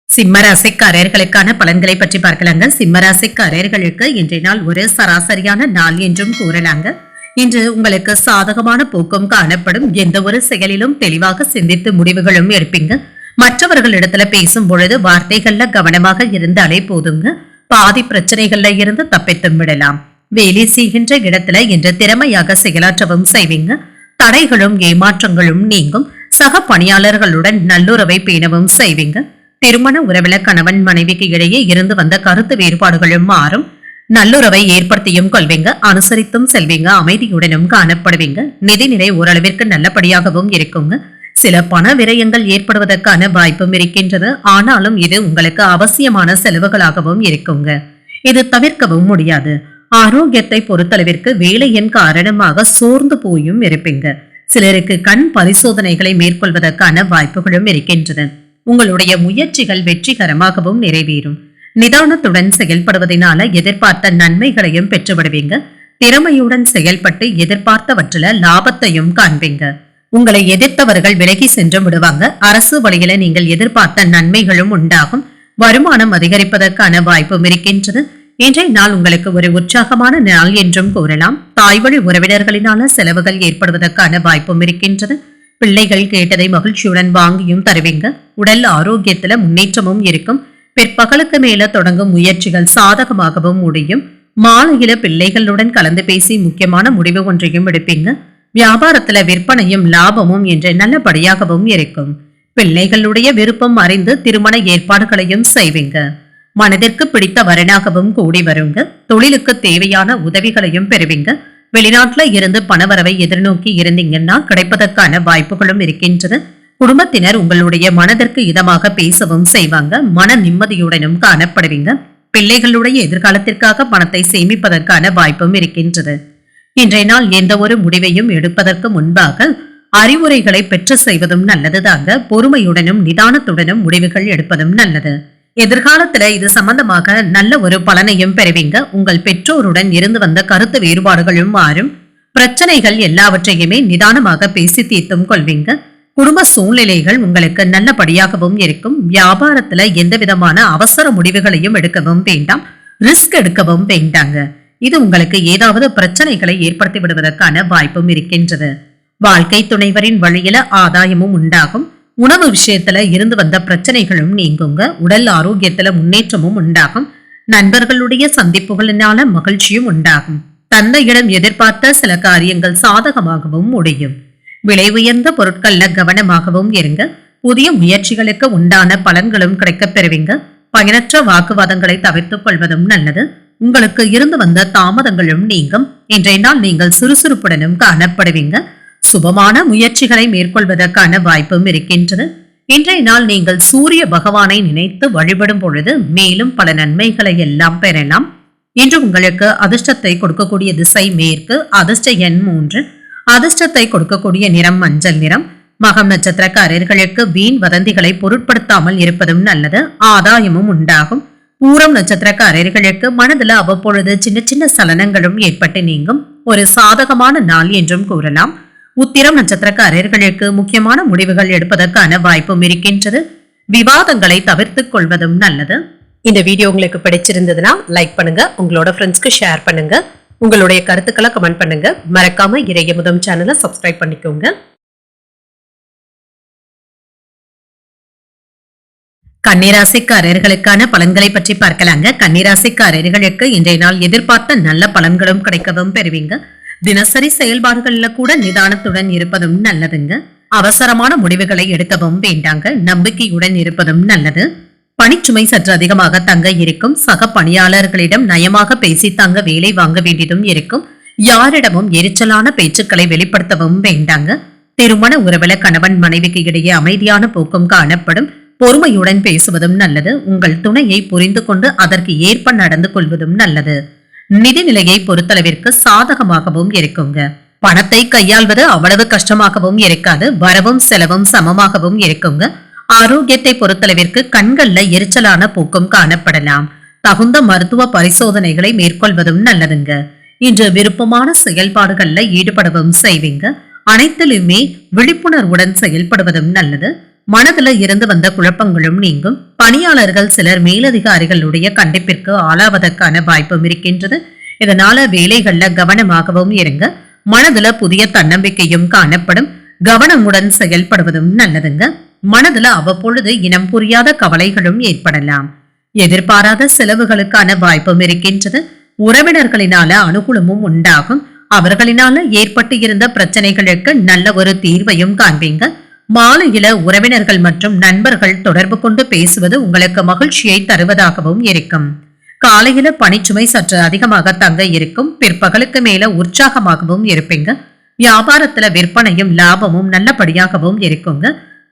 சிம்மராசிக்காரர்களுக்கான பலன்களை பற்றி பார்க்கலாங்க. சிம்மராசிக்காரர்களுக்கு இன்றைய நாள் ஒரு சராசரியான நாள் என்றும் கூறலாங்க. இன்று உங்களுக்கு சாதகமான போக்கும் காணப்படும். எந்த ஒரு செயலிலும் தெளிவாக சிந்தித்து முடிவுகளும் எடுப்பீங்க. மற்றவர்களிடத்துல பேசும் பொழுது வார்த்தைகள்ல கவனமாக இருந்தாலே போதுங்க. பாதி பிரச்சனைகள்ல இருந்து தப்பித்தும் விடலாம். வேலை செய்கின்ற இடத்துல இன்று திறமையாக செயலாற்றவும் செய்வீங்க. தடைகளும் ஏமாற்றங்களும் நீங்கும். சக பணியாளர்களுடன் நல்லுறவை பேணவும் செய்வீங்க. திருமண உறவில கணவன் மனைவிக்கு இடையே இருந்து வந்த கருத்து வேறுபாடுகளும் மாறும். நல்லுறவை ஏற்படுத்தியும் கொள்வீங்க. அனுசரித்தும் செல்வீங்க. அமைதியுடனும் காணப்படுவீங்க. நிதிநிலை ஓரளவிற்கு நல்லபடியாகவும் இருக்குங்க. சில பண விரயங்கள் ஏற்படுவதற்கான வாய்ப்பும் இருக்கின்றது. ஆனாலும் இது உங்களுக்கு அவசியமான செலவுகளாகவும் இருக்குங்க. இது தவிர்க்கவும் முடியாது. ஆரோக்கியத்தை பொறுத்தளவிற்கு வேலையின் காரணமாக சோர்ந்து போயும் இருப்பீங்க. சிலருக்கு கண் பரிசோதனைகளை மேற்கொள்வதற்கான வாய்ப்புகளும் இருக்கின்றன. உங்களுடைய முயற்சிகள் வெற்றிகரமாகவும் நிறைவேறும். நிதானத்துடன் செயல்படுவதனால எதிர்பார்த்த நன்மைகளையும் பெற்றுவிடுவீங்க. திறமையுடன் செயல்பட்டு எதிர்பார்த்தவற்றில லாபத்தையும் காண்பீங்க. உங்களை எதிர்த்தவர்கள் விலகி சென்று விடுவாங்க. அரசு வழியில நீங்கள் எதிர்பார்த்த நன்மைகளும் உண்டாகும். வருமானம் அதிகரிப்பதற்கான வாய்ப்பும் இருக்கின்றது. இன்றைய நாள் உங்களுக்கு ஒரு உற்சாகமான நாள் என்றும் கூறலாம். தாய்வழி உறவினர்களினால செலவுகள் ஏற்படுவதற்கான வாய்ப்பும் இருக்கின்றது. பிள்ளைகள் கேட்டதை மகிழ்ச்சியுடன் வாங்கியும் தருவீங்க. உடல் ஆரோக்கியத்துல முன்னேற்றமும் இருக்கும். பிற்பகலுக்கு மேல தொடங்கும் முயற்சிகள் சாதகமாகவும் முடியும். மாலையில பிள்ளைகளுடன் கலந்து பேசி முக்கியமான முடிவு ஒன்றையும் எடுப்பீங்க. வியாபாரத்துல விற்பனையும் லாபமும் என்று நல்லபடியாகவும் இருக்கும். பிள்ளைகளுடைய விருப்பம் அறிந்து திருமண ஏற்பாடுகளையும் செய்வீங்க. மனதிற்கு பிடித்த வரனாகவும் கூடி வருங்க. தொழிலுக்கு தேவையான உதவிகளையும் பெறுவீங்க. வெளிநாட்டுல இருந்து பணவரவை எதிர்நோக்கி இருந்தீங்கன்னா கிடைப்பதற்கான வாய்ப்புகளும் இருக்கின்றது. குடும்பத்தினர் உங்களுடைய மனதிற்கு இதமாக பேசவும் செய்வாங்க. மன நிம்மதியுடனும் காணப்படுவீங்க. பிள்ளைகளுடைய எதிர்காலத்திற்காக பணத்தை சேமிப்பதற்கான வாய்ப்பும் இருக்கின்றது. இன்றைய நாள் எந்த ஒரு முடிவையும் எடுப்பதற்கு முன்பாக அறிவுரைகளை பெற்று செய்வதும் நல்லதுதாங்க. பொறுமையுடனும் நிதானத்துடனும் முடிவுகள் எடுப்பதும் நல்லது. எதிர்காலத்துல இது சம்பந்தமாக நல்ல ஒரு பலனையும் பெறுவீங்க. உங்கள் பெற்றோருடன் இருந்து வந்த கருத்து வேறுபாடுகளும் மாறும். பிரச்சனைகள் எல்லாவற்றையுமே நிதானமாக பேசி தீர்த்தும் கொள்வீங்க. குடும்ப சூழ்நிலைகள் உங்களுக்கு நல்லபடியாகவும் இருக்கும். வியாபாரத்துல எந்த விதமான அவசர முடிவுகளையும் எடுக்கவும் வேண்டாம். ரிஸ்க் எடுக்கவும் வேண்டாங்க. இது உங்களுக்கு ஏதாவது பிரச்சனைகளை ஏற்படுத்தி விடுவதற்கான வாய்ப்பும் இருக்கின்றது. வாழ்க்கை துணைவரின் வழியில ஆதாயமும் உண்டாகும். உணவு விஷயத்துல இருந்து வந்த பிரச்சனைகளும் நீங்குங்க. உடல் ஆரோக்கியத்துல முன்னேற்றமும் உண்டாகும். நண்பர்களுடைய சந்திப்புகளினால மகிழ்ச்சியும் உண்டாகும். தந்தையிடம் எதிர்பார்த்த சில காரியங்கள் சாதகமாகவும் முடியும். விலை உயர்ந்த பொருட்கள்ல கவனமாகவும் இருங்க. புதிய முயற்சிகளுக்கு உண்டான பலன்களும் கிடைக்கப் பெறுவீங்க. பயனற்ற வாக்குவாதங்களை தவிர்த்துக் கொள்வதும் நல்லது. உங்களுக்கு இருந்து வந்த தாமதங்களும் நீங்கும். இன்றைய நாள் நீங்கள் சுறுசுறுப்புடனும் காணப்படுவீங்க. சுபமான முயற்சிகளை மேற்கொள்வதற்கான வாய்ப்பும் இருக்கின்றது. இன்றைய நாள் நீங்கள் சூரிய பகவானை நினைத்து வழிபடும் பொழுது மேலும் பல நன்மைகளை எல்லாம் பெறலாம். இன்று உங்களுக்கு அதிர்ஷ்டத்தை கொடுக்கக்கூடிய திசை மேற்கு. அதிர்ஷ்ட எண் 3. அதிர்ஷ்டத்தை கொடுக்கக்கூடிய நிறம் மஞ்சள் நிறம். மகம் நட்சத்திரக்காரர்களுக்கு வீண் வதந்திகளை பொருட்படுத்தாமல் இருப்பதும் நல்லது. ஆதாயமும் உண்டாகும். பூரம் நட்சத்திரக்காரர்களுக்கு மனதில் அவ்வப்பொழுது சின்ன சின்ன சலனங்களும் ஏற்பட்டு நீங்கும். ஒரு சாதகமான நாள் என்றும் கூறலாம். உத்திரம் நட்சத்திரக்காரர்களுக்கு முக்கியமான முடிவுகள் எடுப்பதற்கான வாய்ப்பும் இருக்கின்றது. விவாதங்களை தவிர்த்துக் கொள்வதும் நல்லது. இந்த வீடியோ உங்களுக்கு பிடிச்சிருந்ததுன்னா லைக் பண்ணுங்க. உங்களோட ஃப்ரெண்ட்ஸ்க்கு ஷேர் பண்ணுங்க. உங்களுடைய கருத்துக்களை கமெண்ட் பண்ணுங்க. மறக்காம இறையமுதம் சேனலை சப்ஸ்கிரைப் பண்ணிக்கோங்க. கன்னிராசிக்காரர்களுக்கான பலன்களை பற்றி பார்க்கலாங்க. கன்னிராசிக்காரர்களுக்கு இன்றைய நாள் எதிர்பார்த்த நல்ல பலன்களும் கிடைக்கவும் பெறுவீங்க. தினசரி செயல்பாடுகள்ல கூட நிதானத்துடன் இருப்பதும் நல்லதுங்க. அவசரமான முடிவுகளை எடுக்கவும் வேண்டாங்க. நம்பிக்கையுடன் இருப்பதும் நல்லது. பணிச்சுமை சற்று அதிகமாக தங்க இருக்கும். சக பணியாளர்களிடம் நயமாக பேசி தங்க வேலை வாங்க வேண்டியதும் இருக்கும். யாரிடமும் எரிச்சலான பேச்சுக்களை வெளிப்படுத்தவும் வேண்டாங்க. திருமண உறவுல கணவன் மனைவிக்கு இடையே அமைதியான போக்கும் காணப்படும். பொறுமையுடன் பேசுவதும் நல்லது. உங்கள் துணையை புரிந்து கொண்டு அதற்கு ஏற்ப நடந்து கொள்வதும் நல்லது. நிதிநிலையை பொறுத்தளவிற்கு சாதகமாகவும் இருக்குங்க. பணத்தை கையாள்வது அவ்வளவு கஷ்டமாகவும் இருக்காது. வரவும் செலவும் சமமாகவும் இருக்குங்க. ஆரோக்கியத்தை பொறுத்தளவிற்கு கண்கள்ல எரிச்சலான போக்கும் காணப்படலாம். தகுந்த மருத்துவ பரிசோதனைகளை மேற்கொள்வதும் நல்லதுங்க. இன்று விருப்பமான செயல்பாடுகள்ல ஈடுபடவும் செய்வீங்க. அனைத்திலுமே விழிப்புணர்வுடன் செயல்படுவதும் நல்லது. மனதுல இருந்து வந்த குழப்பங்களும் நீங்கும். பணியாளர்கள் சிலர் மேலதிகாரிகளுடைய கண்டிப்பிற்கு ஆளாவதற்கான வாய்ப்பும் இருக்கின்றது. இதனால வேலைகள்ல கவனமாகவும் இருங்க. மனதுல புதிய தன்னம்பிக்கையும் காணப்படும். கவனமுடன் செயல்படுவதும் நல்லதுங்க. மனதுல அவ்வப்பொழுது இனம் புரியாத கவலைகளும் ஏற்படலாம். எதிர்பாராத செலவுகளுக்கான வாய்ப்பும் இருக்கின்றது. உறவினர்களினால அனுகூலமும் உண்டாகும். அவர்களினால ஏற்பட்டு இருந்த பிரச்சனைகளுக்கு நல்ல ஒரு தீர்வையும் காண்பீங்க. மாலையில உறவினர்கள் மற்றும் நண்பர்கள் தொடர்பு கொண்டு பேசுவது உங்களுக்கு மகிழ்ச்சியை தருவதாகவும் இருக்கும். காலையில பணிச்சுமை சற்று அதிகமாக தங்க இருக்கும். பிற்பகலுக்கு மேல உற்சாகமாகவும் இருப்பீங்க. வியாபாரத்துல விற்பனையும் லாபமும் நல்லபடியாகவும் இருக்குங்க.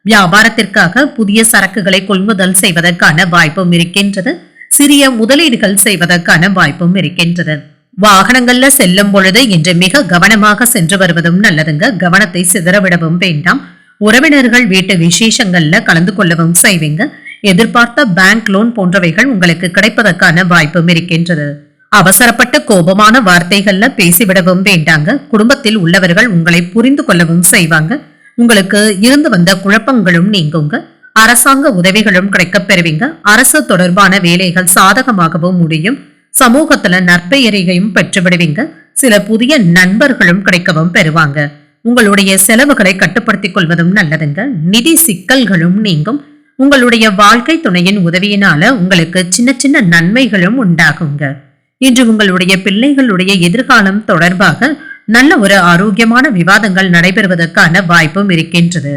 வியாபாரத்திற்காக புதிய சரக்குகளை கொள்முதல் செய்வதற்கான வாய்ப்பும் இருக்கின்றது. சிறிய முதலீடுகள் செய்வதற்கான வாய்ப்பும் இருக்கின்றது. வாகனங்கள்ல செல்லும் பொழுது இன்று மிக கவனமாக சென்று வருவதும் நல்லதுங்க. கவனத்தை சிதறவிடவும் வேண்டாம். உறவினர்கள் வீட்டு விசேஷங்கள்ல கலந்து கொள்ளவும் செய்வீங்க. எதிர்பார்த்த பேங்க் லோன் போன்றவைகள் உங்களுக்கு கிடைப்பதற்கான வாய்ப்பும் இருக்கின்றது. அவசரப்பட்ட கோபமான வார்த்தைகள்ல பேசிவிடவும் வேண்டாங்க. குடும்பத்தில் உள்ளவர்கள் உங்களை புரிந்து கொள்ளவும் செய்வாங்க. உங்களுக்கு இருந்து வந்த குழப்பங்களும் நீங்குங்க. அரசாங்க உதவிகளும் கிடைக்கப் பெறுவீங்க. அரசு தொடர்பான வேலைகள் சாதகமாகவும் முடியும். சமூகத்துல நற்பெயரையும் பெற்றுவிடுவீங்க. சில புதிய நண்பர்களும் கிடைக்கவும் பெறுவாங்க. உங்களுடைய செலவுகளை கட்டுப்படுத்திக் கொள்வதும் நல்லதுங்க. நிதி சிக்கல்களும் நீங்கும். உங்களுடைய வாழ்க்கை துணையின் உதவியினால உங்களுக்கு சின்ன சின்ன நன்மைகளும் உண்டாகுங்க. இன்று உங்களுடைய பிள்ளைகளுடைய எதிர்காலம் தொடர்பாக நல்ல ஒரு ஆரோக்கியமான விவாதங்கள் நடைபெறுவதற்கான வாய்ப்பும் இருக்கின்றது.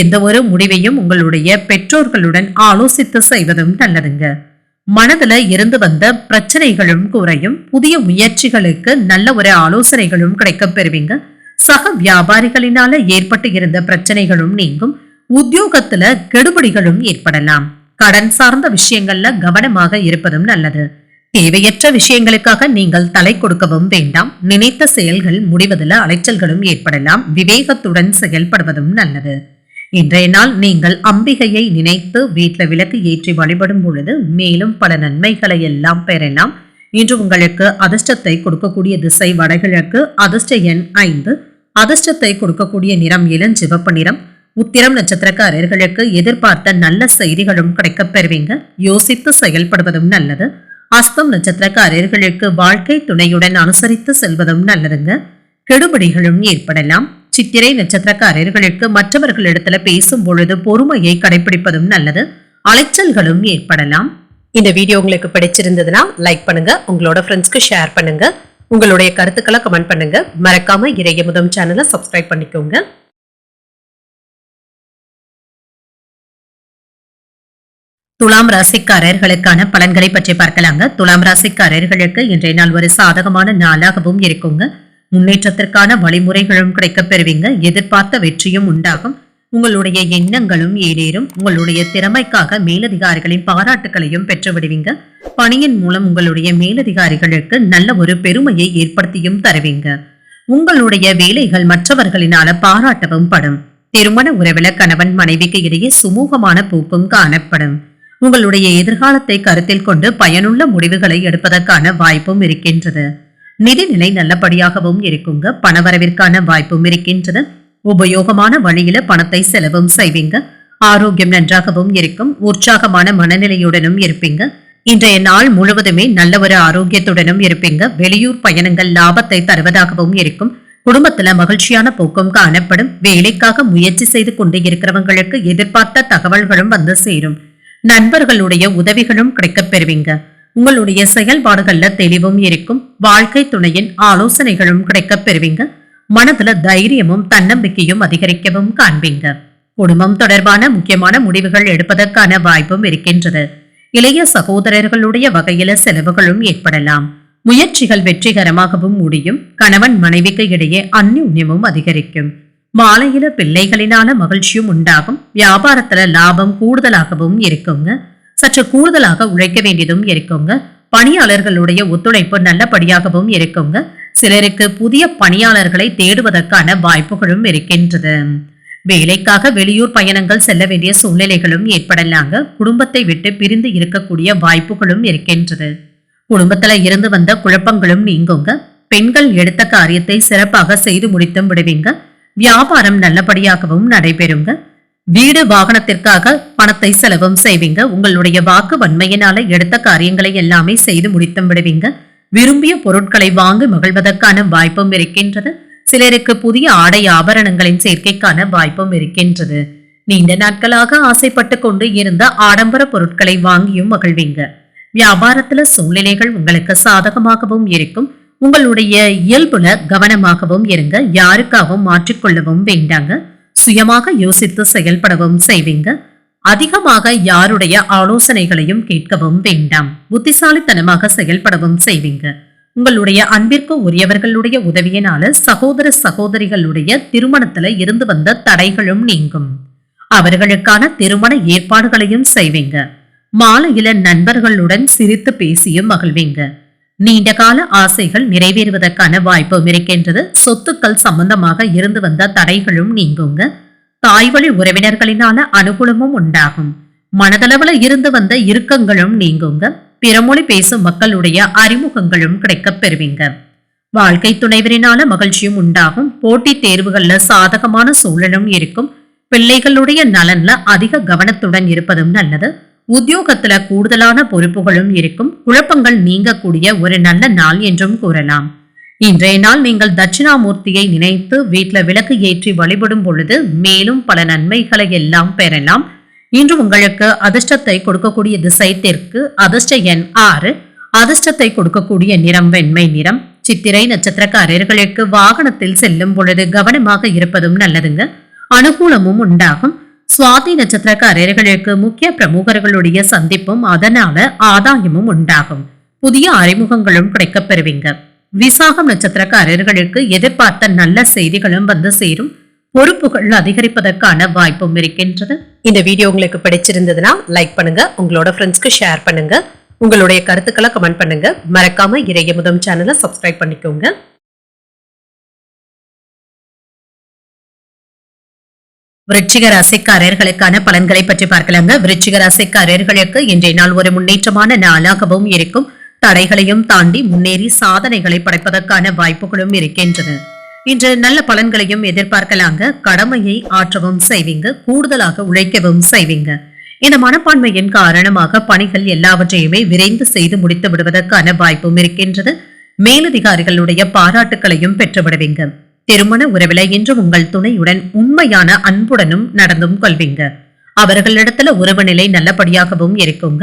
எந்த ஒரு முடிவையும் உங்களுடைய பெற்றோர்களுடன் ஆலோசித்து செய்வதும் நல்லதுங்க. மனதுல இருந்து வந்த பிரச்சனைகளும் குறையும். புதிய முயற்சிகளுக்கு நல்ல ஒரு ஆலோசனைகளும் கிடைக்கப் பெறுவீங்க. சக வியாபாரிகளினால ஏற்பட்டு இருந்த பிரச்சனைகளும் நீங்கும். உத்தியோகத்துல கெடுபிடிகளும் ஏற்படலாம். கடன் சார்ந்த விஷயங்கள்ல கவனமாக இருப்பதும் நல்லது. தேவையற்ற விஷயங்களுக்காக நீங்கள் தலை கொடுக்கவும் வேண்டாம். நினைத்த செயல்கள் முடிவதில் அலைச்சல்களும் ஏற்படலாம். விவேகத்துடன் செயல்படுவதும் நல்லது. இன்றைய நாள் நீங்கள் அம்பிகையை நினைத்து வீட்டில் விளக்கு ஏற்றி வழிபடும் பொழுது மேலும் பல நன்மைகளை எல்லாம் பெறலாம். இன்று உங்களுக்கு அதிர்ஷ்டத்தை கொடுக்கக்கூடிய திசை வடகிழக்கு. அதிர்ஷ்ட எண் 5. அதிர்ஷ்டத்தை கொடுக்கக்கூடிய நிறம் இளஞ்சிவப்பு நிறம். உத்திரம் நட்சத்திரக்காரர்களுக்கு எதிர்பார்த்த நல்ல செய்திகளும் கிடைக்கப் பெறுவீங்க. யோசித்து செயல்படுவதும் நல்லது. அஸ்தம் நட்சத்திரக்காரர்களுக்கு வாழ்க்கை துணையுடன் அனுசரித்து செல்வதும் நல்லதுங்க. கெடுபிடிகளும் ஏற்படலாம். சித்திரை நட்சத்திரக்காரர்களுக்கு மற்றவர்களிடத்துல பேசும் பொழுது பொறுமையை கடைபிடிப்பதும் நல்லது. அலைச்சல்களும் ஏற்படலாம். இந்த வீடியோ உங்களுக்கு பிடிச்சிருந்ததுன்னா லைக் பண்ணுங்க, உங்களோட ஃப்ரெண்ட்ஸ்க்கு ஷேர் பண்ணுங்க, உங்களுடைய கருத்துக்களை கமெண்ட் பண்ணுங்க. மறக்காம இறையமுதம் சேனலை சப்ஸ்கிரைப் பண்ணிக்கோங்க. துலாம் ராசிக்காரர்களுக்கான பலன்களை பற்றி பார்க்கலாங்க. துலாம் ராசிக்காரர்களுக்கு இன்றைய நாள் ஒரு சாதகமான நாளாகவும் இருக்குங்க. முன்னேற்றத்திற்கான வழிமுறைகளும் கிடைக்கப் பெறுவீங்க. எதிர்பார்த்த வெற்றியும் உண்டாகும். உங்களுடைய எண்ணங்களும் ஈடேறும். உங்களுடைய திறமைக்காக மேலதிகாரிகளின் பாராட்டுகளையும் பெற்று விடுவீங்க. பணியின் மூலம் உங்களுடைய மேலதிகாரிகளுக்கு நல்ல ஒரு பெருமையை ஏற்படுத்தியும் தருவீங்க. உங்களுடைய வேலைகள் மற்றவர்களினால பாராட்டவும் படும். திருமண உறவுல கணவன் மனைவிக்கு இடையே சுமூகமான போக்கும் காணப்படும். உங்களுடைய எதிர்காலத்தை கருத்தில் கொண்டு பயனுள்ள முடிவுகளை எடுப்பதற்கான வாய்ப்பும் இருக்கின்றது. நிதிநிலை நல்லபடியாகவும் இருக்குங்க. பணவரவிற்கான வாய்ப்பும் இருக்கின்றது. உபயோகமான வழியில பணத்தை செலவும் செய்வீங்க. ஆரோக்கியம் நன்றாகவும் இருக்கும். உற்சாகமான மனநிலையுடனும் இருப்பீங்க. இன்றைய நாள் முழுவதுமே நல்ல ஒரு ஆரோக்கியத்துடனும் இருப்பீங்க. வெளியூர் பயணங்கள் லாபத்தை தருவதாகவும் இருக்கும். குடும்பத்துல மகிழ்ச்சியான போக்கும் காணப்படும். வேலைக்காக முயற்சி செய்து கொண்டு இருக்கிறவங்களுக்கு எதிர்பார்த்த தகவல்களும் வந்து சேரும். நண்பர்களுடைய உதவிகளும் கிடைக்கப் பெறுவீங்க. உங்களுடைய செயல்பாடுகள்ல தெளிவும் இருக்கும். வாழ்க்கை துணையின் ஆலோசனைகளும் கிடைக்கப் பெறுவீங்க. மனதுல தைரியமும் தன்னம்பிக்கையும் அதிகரிக்கவும் காண்பீங்க. குடும்பம் தொடர்பான முக்கியமான முடிவுகள் எடுப்பதற்கான வாய்ப்பும் இருக்கின்றது. இளைய சகோதரர்களுடைய வகையில செலவுகளும் ஏற்படலாம். முயற்சிகள் வெற்றிகரமாகவும் முடியும். கணவன் மனைவிக்கு இடையே அந்யோன்யமும் அதிகரிக்கும். மாலையில பிள்ளைகளினால மகிழ்ச்சியும் உண்டாகும். வியாபாரத்துல லாபம் கூடுதலாகவும் இருக்குங்க. சற்று கூடுதலாக உழைக்க வேண்டியதும் இருக்குங்க. பணியாளர்களுடைய ஒத்துழைப்பு நல்லபடியாகவும் இருக்குங்க. சிலருக்கு புதிய பணியாளர்களை தேடுவதற்கான வாய்ப்புகளும் இருக்கின்றது. வேலைக்காக வெளியூர் பயணங்கள் செல்ல வேண்டிய சூழ்நிலைகளும் ஏற்படலாங்க. குடும்பத்தை விட்டு பிரிந்து இருக்கக்கூடிய வாய்ப்புகளும் இருக்கின்றது. குடும்பத்துல இருந்து வந்த குழப்பங்களும் நீங்குங்க. பெண்கள் எடுத்த காரியத்தை சிறப்பாக செய்து முடித்தும் விடுவீங்க. வியாபாரம் நல்லபடியாகவும் நடைபெறுங்க. வீடு வாகனத்திற்காக பணத்தை செலவும் செய்வீங்க. உங்களுடைய வாக்கு வன்மையினால எடுத்த காரியங்களை எல்லாமே செய்து முடித்தும் விடுவீங்க. விரும்பிய பொருட்களை வாங்கி மகிழ்வதற்கான வாய்ப்பும் இருக்கின்றது. சிலருக்கு புதிய ஆடை ஆபரணங்களின் சேர்க்கைக்கான வாய்ப்பும் இருக்கின்றது. நீண்ட நாட்களாக ஆசைப்பட்டு கொண்டு இருந்த ஆடம்பர பொருட்களை வாங்கியும் மகிழ்வீங்க. வியாபாரத்துல சூழ்நிலைகள் உங்களுக்கு சாதகமாகவும் இருக்கும். உங்களுடைய இயல்புல கவனமாகவும் இருங்க. யாருக்காகவும் மாற்றிக்கொள்ளவும் வேண்டாங்க. சுயமாக யோசித்து செயல்படவும் செய்வீங்க. அதிகமாக யாருடைய ஆலோசனைகளையும் கேட்கவும் வேண்டாம். புத்திசாலித்தனமாக செயல்படவும் செய்வீங்க. உங்களுடைய அன்பிற்கு உரியவர்களுடைய உதவியினால சகோதர சகோதரிகளுடைய திருமணத்துல இருந்து வந்த தடைகளும் நீங்கும். அவர்களுக்கான திருமண ஏற்பாடுகளையும் செய்வீங்க. மாலையில நண்பர்களுடன் சிரித்து பேசியும் மகிழ்வீங்க. நீண்ட கால ஆசைகள் நிறைவேறுவதற்கான வாய்ப்பும் இருக்கின்றது. சொத்துக்கள் சம்பந்தமாக இருந்து வந்த தடைகளும் நீங்குங்க. தாய்வழி உறவினர்களினால அனுகூலமும் உண்டாகும். மனதளவுல இருந்து வந்த இறுக்கங்களும் நீங்குங்க. பிறமொழி பேசும் மக்களுடைய அறிமுகங்களும் கிடைக்கப் பெறுவீங்க. வாழ்க்கை துணைவரினால மகிழ்ச்சியும் உண்டாகும். போட்டித் தேர்வுகள்ல சாதகமான சூழலும் இருக்கும். பிள்ளைகளுடைய நலன்ல அதிக கவனத்துடன் இருப்பதும் நல்லது. உத்தியோகத்துல கூடுதலான பொறுப்புகளும் இருக்கும். குழப்பங்கள் நீங்கக்கூடிய ஒரு நல்ல நாள் என்றும் கூறலாம். இன்றைய நாள் நீங்கள் தட்சிணாமூர்த்தியை நினைத்து வீட்டுல விளக்கு ஏற்றி வழிபடும் பொழுது மேலும் பல நன்மைகளை எல்லாம் பெறலாம். இன்று உங்களுக்கு அதிர்ஷ்டத்தை கொடுக்கக்கூடிய திசை தெற்கு. அதிர்ஷ்ட எண் 6. அதிர்ஷ்டத்தை கொடுக்கக்கூடிய நிறம் வெண்மை நிறம். சித்திரை நட்சத்திரக்காரர்களுக்கு வாகனத்தில் செல்லும் பொழுது கவனமாக இருப்பதும் நல்லதுங்க. அனுகூலமும் உண்டாகும். சுவாதி நட்சத்திரக்காரர்களுக்கு முக்கிய பிரமுகர்களுடைய சந்திப்பும் அதனால ஆதாயமும் உண்டாகும். புதிய அறிமுகங்களும் கிடைக்கப் பெறுவீங்க. விசாகம் நட்சத்திரக்காரர்களுக்கு எதிர்பார்த்த நல்ல செய்திகளும் வந்து சேரும். பொறுப்புகள் அதிகரிப்பதற்கான வாய்ப்பும் இருக்கின்றது. இந்த வீடியோ உங்களுக்கு பிடிச்சிருந்ததுன்னா லைக் பண்ணுங்க, உங்களோட ஃப்ரெண்ட்ஸ்க்கு ஷேர் பண்ணுங்க, உங்களுடைய கருத்துக்களை கமெண்ட் பண்ணுங்க. மறக்காம இறையமுதம் சேனலை சப்ஸ்கிரைப் பண்ணிக்கோங்க. விருச்சிக ராசிக்காரர்களுக்கான பலன்களை பற்றி பார்க்கலாங்க. விருச்சிக ராசிக்காரர்களுக்கு இன்றைய நாள் ஒரு முன்னேற்றமான நாளாகவும் இருக்கும். தடைகளையும் தாண்டி முன்னேறி சாதனைகளை படைப்பதற்கான வாய்ப்புகளும் இருக்கின்றது. இன்று நல்ல பலன்களையும் எதிர்பார்க்கலாங்க. கடமையை ஆற்றவும் செய்வீங்க, கூடுதலாக உழைக்கவும் செய்வீங்க. இந்த மனப்பான்மையின் காரணமாக பணிகள் எல்லாவற்றையுமே விரைந்து செய்து முடித்து விடுவதற்கான வாய்ப்பும் இருக்கின்றது. மேலதிகாரிகளுடைய பாராட்டுகளையும் பெற்று விடுவீங்க. திருமண உறவில இன்று உங்கள் துணையுடன் உண்மையான அன்புடனும் நடந்தும் கொள்வீங்க. அவர்களிடத்துல உறவு நிலை நல்லபடியாகவும் இருக்குங்க,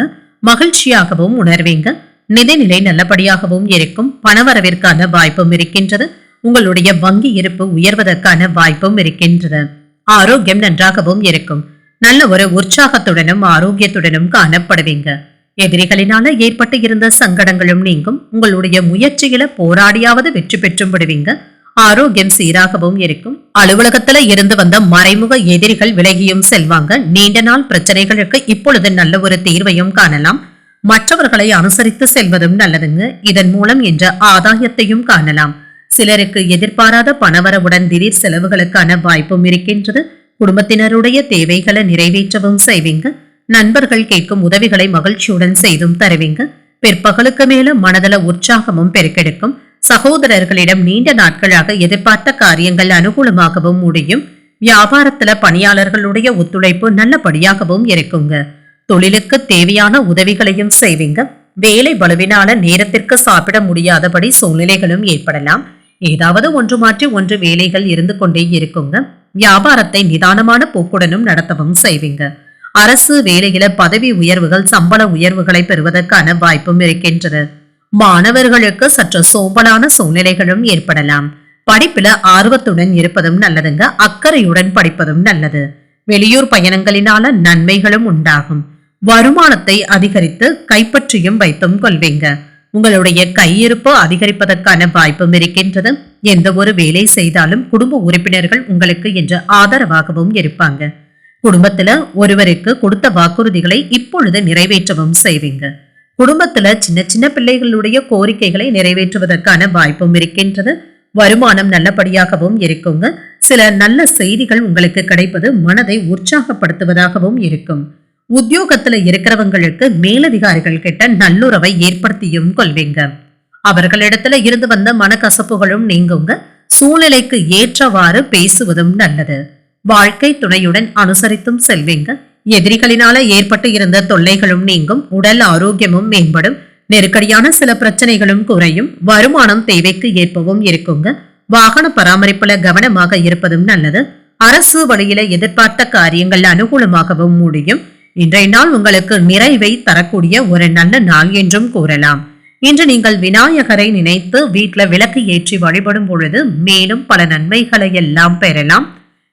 மகிழ்ச்சியாகவும் உணர்வீங்க. நிதிநிலை நல்லபடியாகவும் இருக்கும். பணவரவிற்கான வாய்ப்பும் இருக்கின்றது. உங்களுடைய வங்கி இருப்பு உயர்வதற்கான வாய்ப்பும் இருக்கின்றது. ஆரோக்கியம் நன்றாகவும் இருக்கும். நல்ல ஒரு உற்சாகத்துடனும் ஆரோக்கியத்துடனும் காணப்படுவீங்க. எதிரிகளினால ஏற்பட்டு இருந்த சங்கடங்களும் நீங்கும். உங்களுடைய முயற்சியில போராடியாவது வெற்றி பெற்றும் விடுவீங்க. ஆரோக்கியம் சீராகவும் இருக்கும். அலுவலகத்துல இருந்து வந்த மறைமுக எதிரிகள் விலகியும் செல்வாங்க. நீண்ட நாள் பிரச்சனைகளுக்கு இப்பொழுது நல்ல ஒரு தீர்வையும் காணலாம். மற்றவர்களை அனுசரித்து செல்வதும் நல்லதுங்க. இதன் மூலம் என்ற ஆதாயத்தையும் காணலாம். சிலருக்கு எதிர்பாராத பணவரவுடன் திடீர் செலவுகளுக்கான வாய்ப்பும் இருக்கின்றது. குடும்பத்தினருடைய தேவைகளை நிறைவேற்றவும் செய்வீங்க. நண்பர்கள் கேட்கும் உதவிகளை மகிழ்ச்சியுடன் செய்தும் தருவீங்க. பிற்பகலுக்கு மேல மனதள உற்சாகமும் பெருக்கெடுக்கும். சகோதரர்களிடம் நீண்ட நாட்களாக எதிர்பார்த்த காரியங்கள் அனுகூலமாகவும் முடியும். வியாபாரத்துல பணியாளர்களுடைய ஒத்துழைப்பு நல்லபடியாகவும் இருக்குங்க. தொழிலுக்கு தேவையான உதவிகளையும் செய்வீங்க. வேலை பலுவினால நேரத்திற்கு சாப்பிட முடியாதபடி சூழ்நிலைகளும் ஏற்படலாம். ஏதாவது ஒன்று மாற்றி ஒன்று வேலைகள் இருந்து கொண்டே இருக்குங்க. வியாபாரத்தை நிதானமான போக்குடனும் நடத்தவும் செய்வீங்க. அரசு வேலையில பதவி உயர்வுகள், சம்பள உயர்வுகளை பெறுவதற்கான வாய்ப்பும் இருக்கின்றது. மாணவர்களுக்கு சற்று சோம்பலான சூழ்நிலைகளும் ஏற்படலாம். படிப்புல ஆர்வத்துடன் இருப்பதும் நல்லதுங்க. அக்கறையுடன் படிப்பதும் நல்லது. வெளியூர் பயணங்களினால நன்மைகளும் உண்டாகும். வருமானத்தை அதிகரித்து கைப்பற்றியும் வைத்தும் கொள்வீங்க. உங்களுடைய கையிருப்பு அதிகரிப்பதற்கான வாய்ப்பும் இருக்கின்றது. எந்த ஒரு வேலை செய்தாலும் குடும்ப உறுப்பினர்கள் உங்களுக்கு என்று ஆதரவாகவும் இருப்பாங்க. குடும்பத்துல ஒருவருக்கு கொடுத்த வாக்குறுதிகளை இப்பொழுது நிறைவேற்றவும் செய்வீங்க. குடும்பத்துல சின்ன சின்ன பிள்ளைகளுடைய கோரிக்கைகளை நிறைவேற்றுவதற்கான வாய்ப்பும் இருக்கின்றது. வருமானம் நல்லபடியாகவும் இருக்குங்க. சில நல்ல செய்திகள் உங்களுக்கு கிடைப்பது மனதை உற்சாகப்படுத்துவதாகவும் இருக்கும். உத்தியோகத்துல இருக்கிறவங்களுக்கு மேலதிகாரிகள் கிட்ட நல்லுறவை ஏற்படுத்தியும் கொள்வீங்க. அவர்களிடத்துல இருந்து வந்த மனக்கசப்புகளும் நீங்குங்க. சூழ்நிலைக்கு ஏற்றவாறு பேசுவதும் நல்லது. வாழ்க்கை துணையுடன் அனுசரித்தும் செல்வீங்க. எதிரிகளினால ஏற்பட்டு இருந்த தொல்லைகளும் நீங்கும். உடல் ஆரோக்கியமும் மேம்படும். நெருக்கடியான சில பிரச்சனைகளும் குறையும். வருமானம் தேவைக்கு ஏற்பவும் இருக்குங்க. வாகன பராமரிப்புல கவனமாக இருப்பதும் நல்லது. அரசு வழியில எதிர்பார்த்த காரியங்கள் அனுகூலமாகவும் முடியும். இன்றைய நாள் உங்களுக்கு நிறைவை தரக்கூடிய ஒரு நல்ல நாள் என்றும் கூறலாம். இன்று நீங்கள் விநாயகரை நினைத்து வீட்டுல விளக்கு ஏற்றி வழிபடும் பொழுது மேலும் பல நன்மைகளை எல்லாம் பெறலாம்.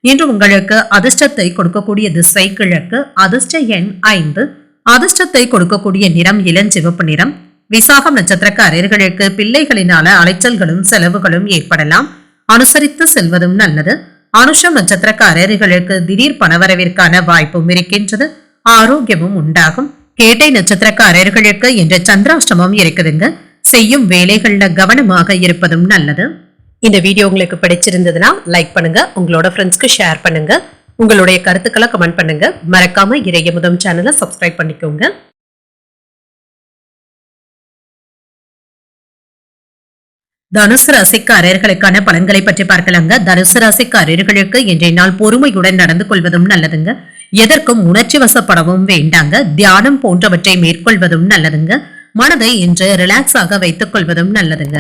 இன்று உங்களுக்கு அதிர்ஷ்டத்தை கொடுக்கக்கூடிய திசை கிழக்கு. அதிர்ஷ்ட எண் 5. அதிர்ஷ்டத்தை கொடுக்கக்கூடிய நிறம் இளஞ்சிவப்பு நிறம். விசாகம் நட்சத்திரக்காரர்களுக்கு பிள்ளைகளினால அலைச்சல்களும் செலவுகளும் ஏற்படலாம். அனுசரித்து செல்வதும் நல்லது. அனுஷம் நட்சத்திரக்காரர்களுக்கு திடீர் பணவரவிற்கான வாய்ப்பும் இருக்கின்றது. ஆரோக்கியமும் உண்டாகும். கேட்டை நட்சத்திரக்காரர்களுக்கு இன்று சந்திராஷ்டமம் இருக்குதுங்க. செய்யும் வேலைகள்ல கவனமாக இருப்பதும் நல்லது. இந்த வீடியோ உங்களுக்கு பிடிச்சிருந்ததுன்னா லைக் பண்ணுங்க, உங்களோட ஃப்ரெண்ட்ஸ்க்கு ஷேர் பண்ணுங்க, உங்களுடைய கருத்துக்களை கமெண்ட் பண்ணுங்க. மறக்காம இறையமுதம் சேனலை சப்ஸ்கிரைப் பண்ணிக்கோங்க. தனுசு ராசிக்காரர்களுக்கான பலன்களை பற்றி பார்க்கலாங்க. தனுசு ராசிக்காரர்களுக்கு இன்றைய நாள் பொறுமையுடன் நடந்து கொள்வதும் நல்லதுங்க. எதற்கும் உணர்ச்சி வசப்படவும் வேண்டாங்க. தியானம் போன்றவற்றை மேற்கொள்வதும் நல்லதுங்க. மனதை இன்று ரிலாக்ஸாக வைத்துக் கொள்வதும் நல்லதுங்க.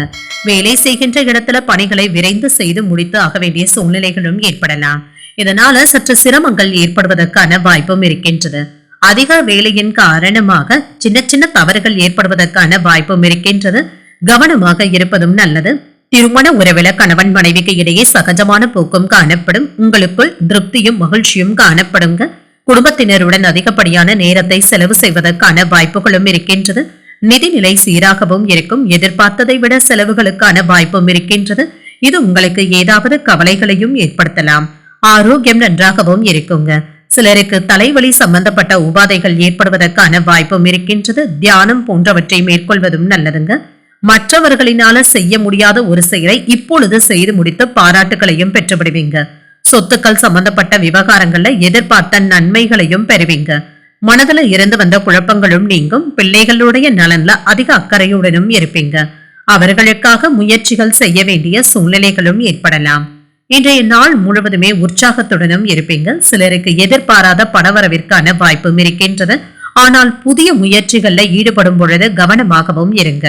வேலை செய்கின்ற இடத்துல பணிகளை விரைந்து செய்து முடித்து ஆக வேண்டிய சூழ்நிலைகளும் ஏற்படலாம். இதனால சற்று சிரமங்கள் ஏற்படுவதற்கான வாய்ப்பும் இருக்கின்றது. அதிக வேலையின் காரணமாக சின்ன சின்ன தவறுகள் ஏற்படுவதற்கான வாய்ப்பும் இருக்கின்றது. கவனமாக இருப்பதும் நல்லது. திருமண உறவில கணவன் மனைவிக்கு இடையே சகஜமான போக்கும் காணப்படும். உங்களுக்குள் திருப்தியும் மகிழ்ச்சியும் காணப்படுங்க. குடும்பத்தினருடன் அதிகப்படியான நேரத்தை செலவு செய்வதற்கான வாய்ப்புகளும் இருக்கின்றது. நிதிநிலை சீராகவும் இருக்கும். எதிர்பார்த்ததை விட செலவுகளுக்கான வாய்ப்பும் இருக்கின்றது. இது உங்களுக்கு ஏதாவது கவலைகளையும் ஏற்படுத்தலாம். ஆரோக்கியம் நன்றாகவும் இருக்குங்க. சிலருக்கு தலைவலி சம்பந்தப்பட்ட உபாதைகள் ஏற்படுவதற்கான வாய்ப்பும் இருக்கின்றது. தியானம் போன்றவற்றை மேற்கொள்வதும் நல்லதுங்க. மற்றவர்களினால செய்ய முடியாத ஒரு செயலை இப்பொழுது செய்து முடித்து பாராட்டுகளையும் பெற்றுவிடுவீங்க. சொத்துக்கள் சம்பந்தப்பட்ட விவகாரங்கள்ல எதிர்பார்த்த நன்மைகளையும் பெறுவீங்க. மனதுல இருந்து வந்த குழப்பங்களும் நீங்கும். பிள்ளைகளுடைய நலன்ல அதிக அக்கறையுடனும் இருப்பீங்க. அவர்களுக்காக முயற்சிகள் செய்ய வேண்டிய சூழ்நிலைகளும் ஏற்படலாம். இன்றைய நாள் முழுவதுமே உற்சாகத்துடனும் இருப்பீங்க. சிலருக்கு எதிர்பாராத பணவரவிற்கான வாய்ப்பும் இருக்கின்றது. ஆனால் புதிய முயற்சிகள்ல ஈடுபடும் பொழுது கவனமாகவும் இருங்க.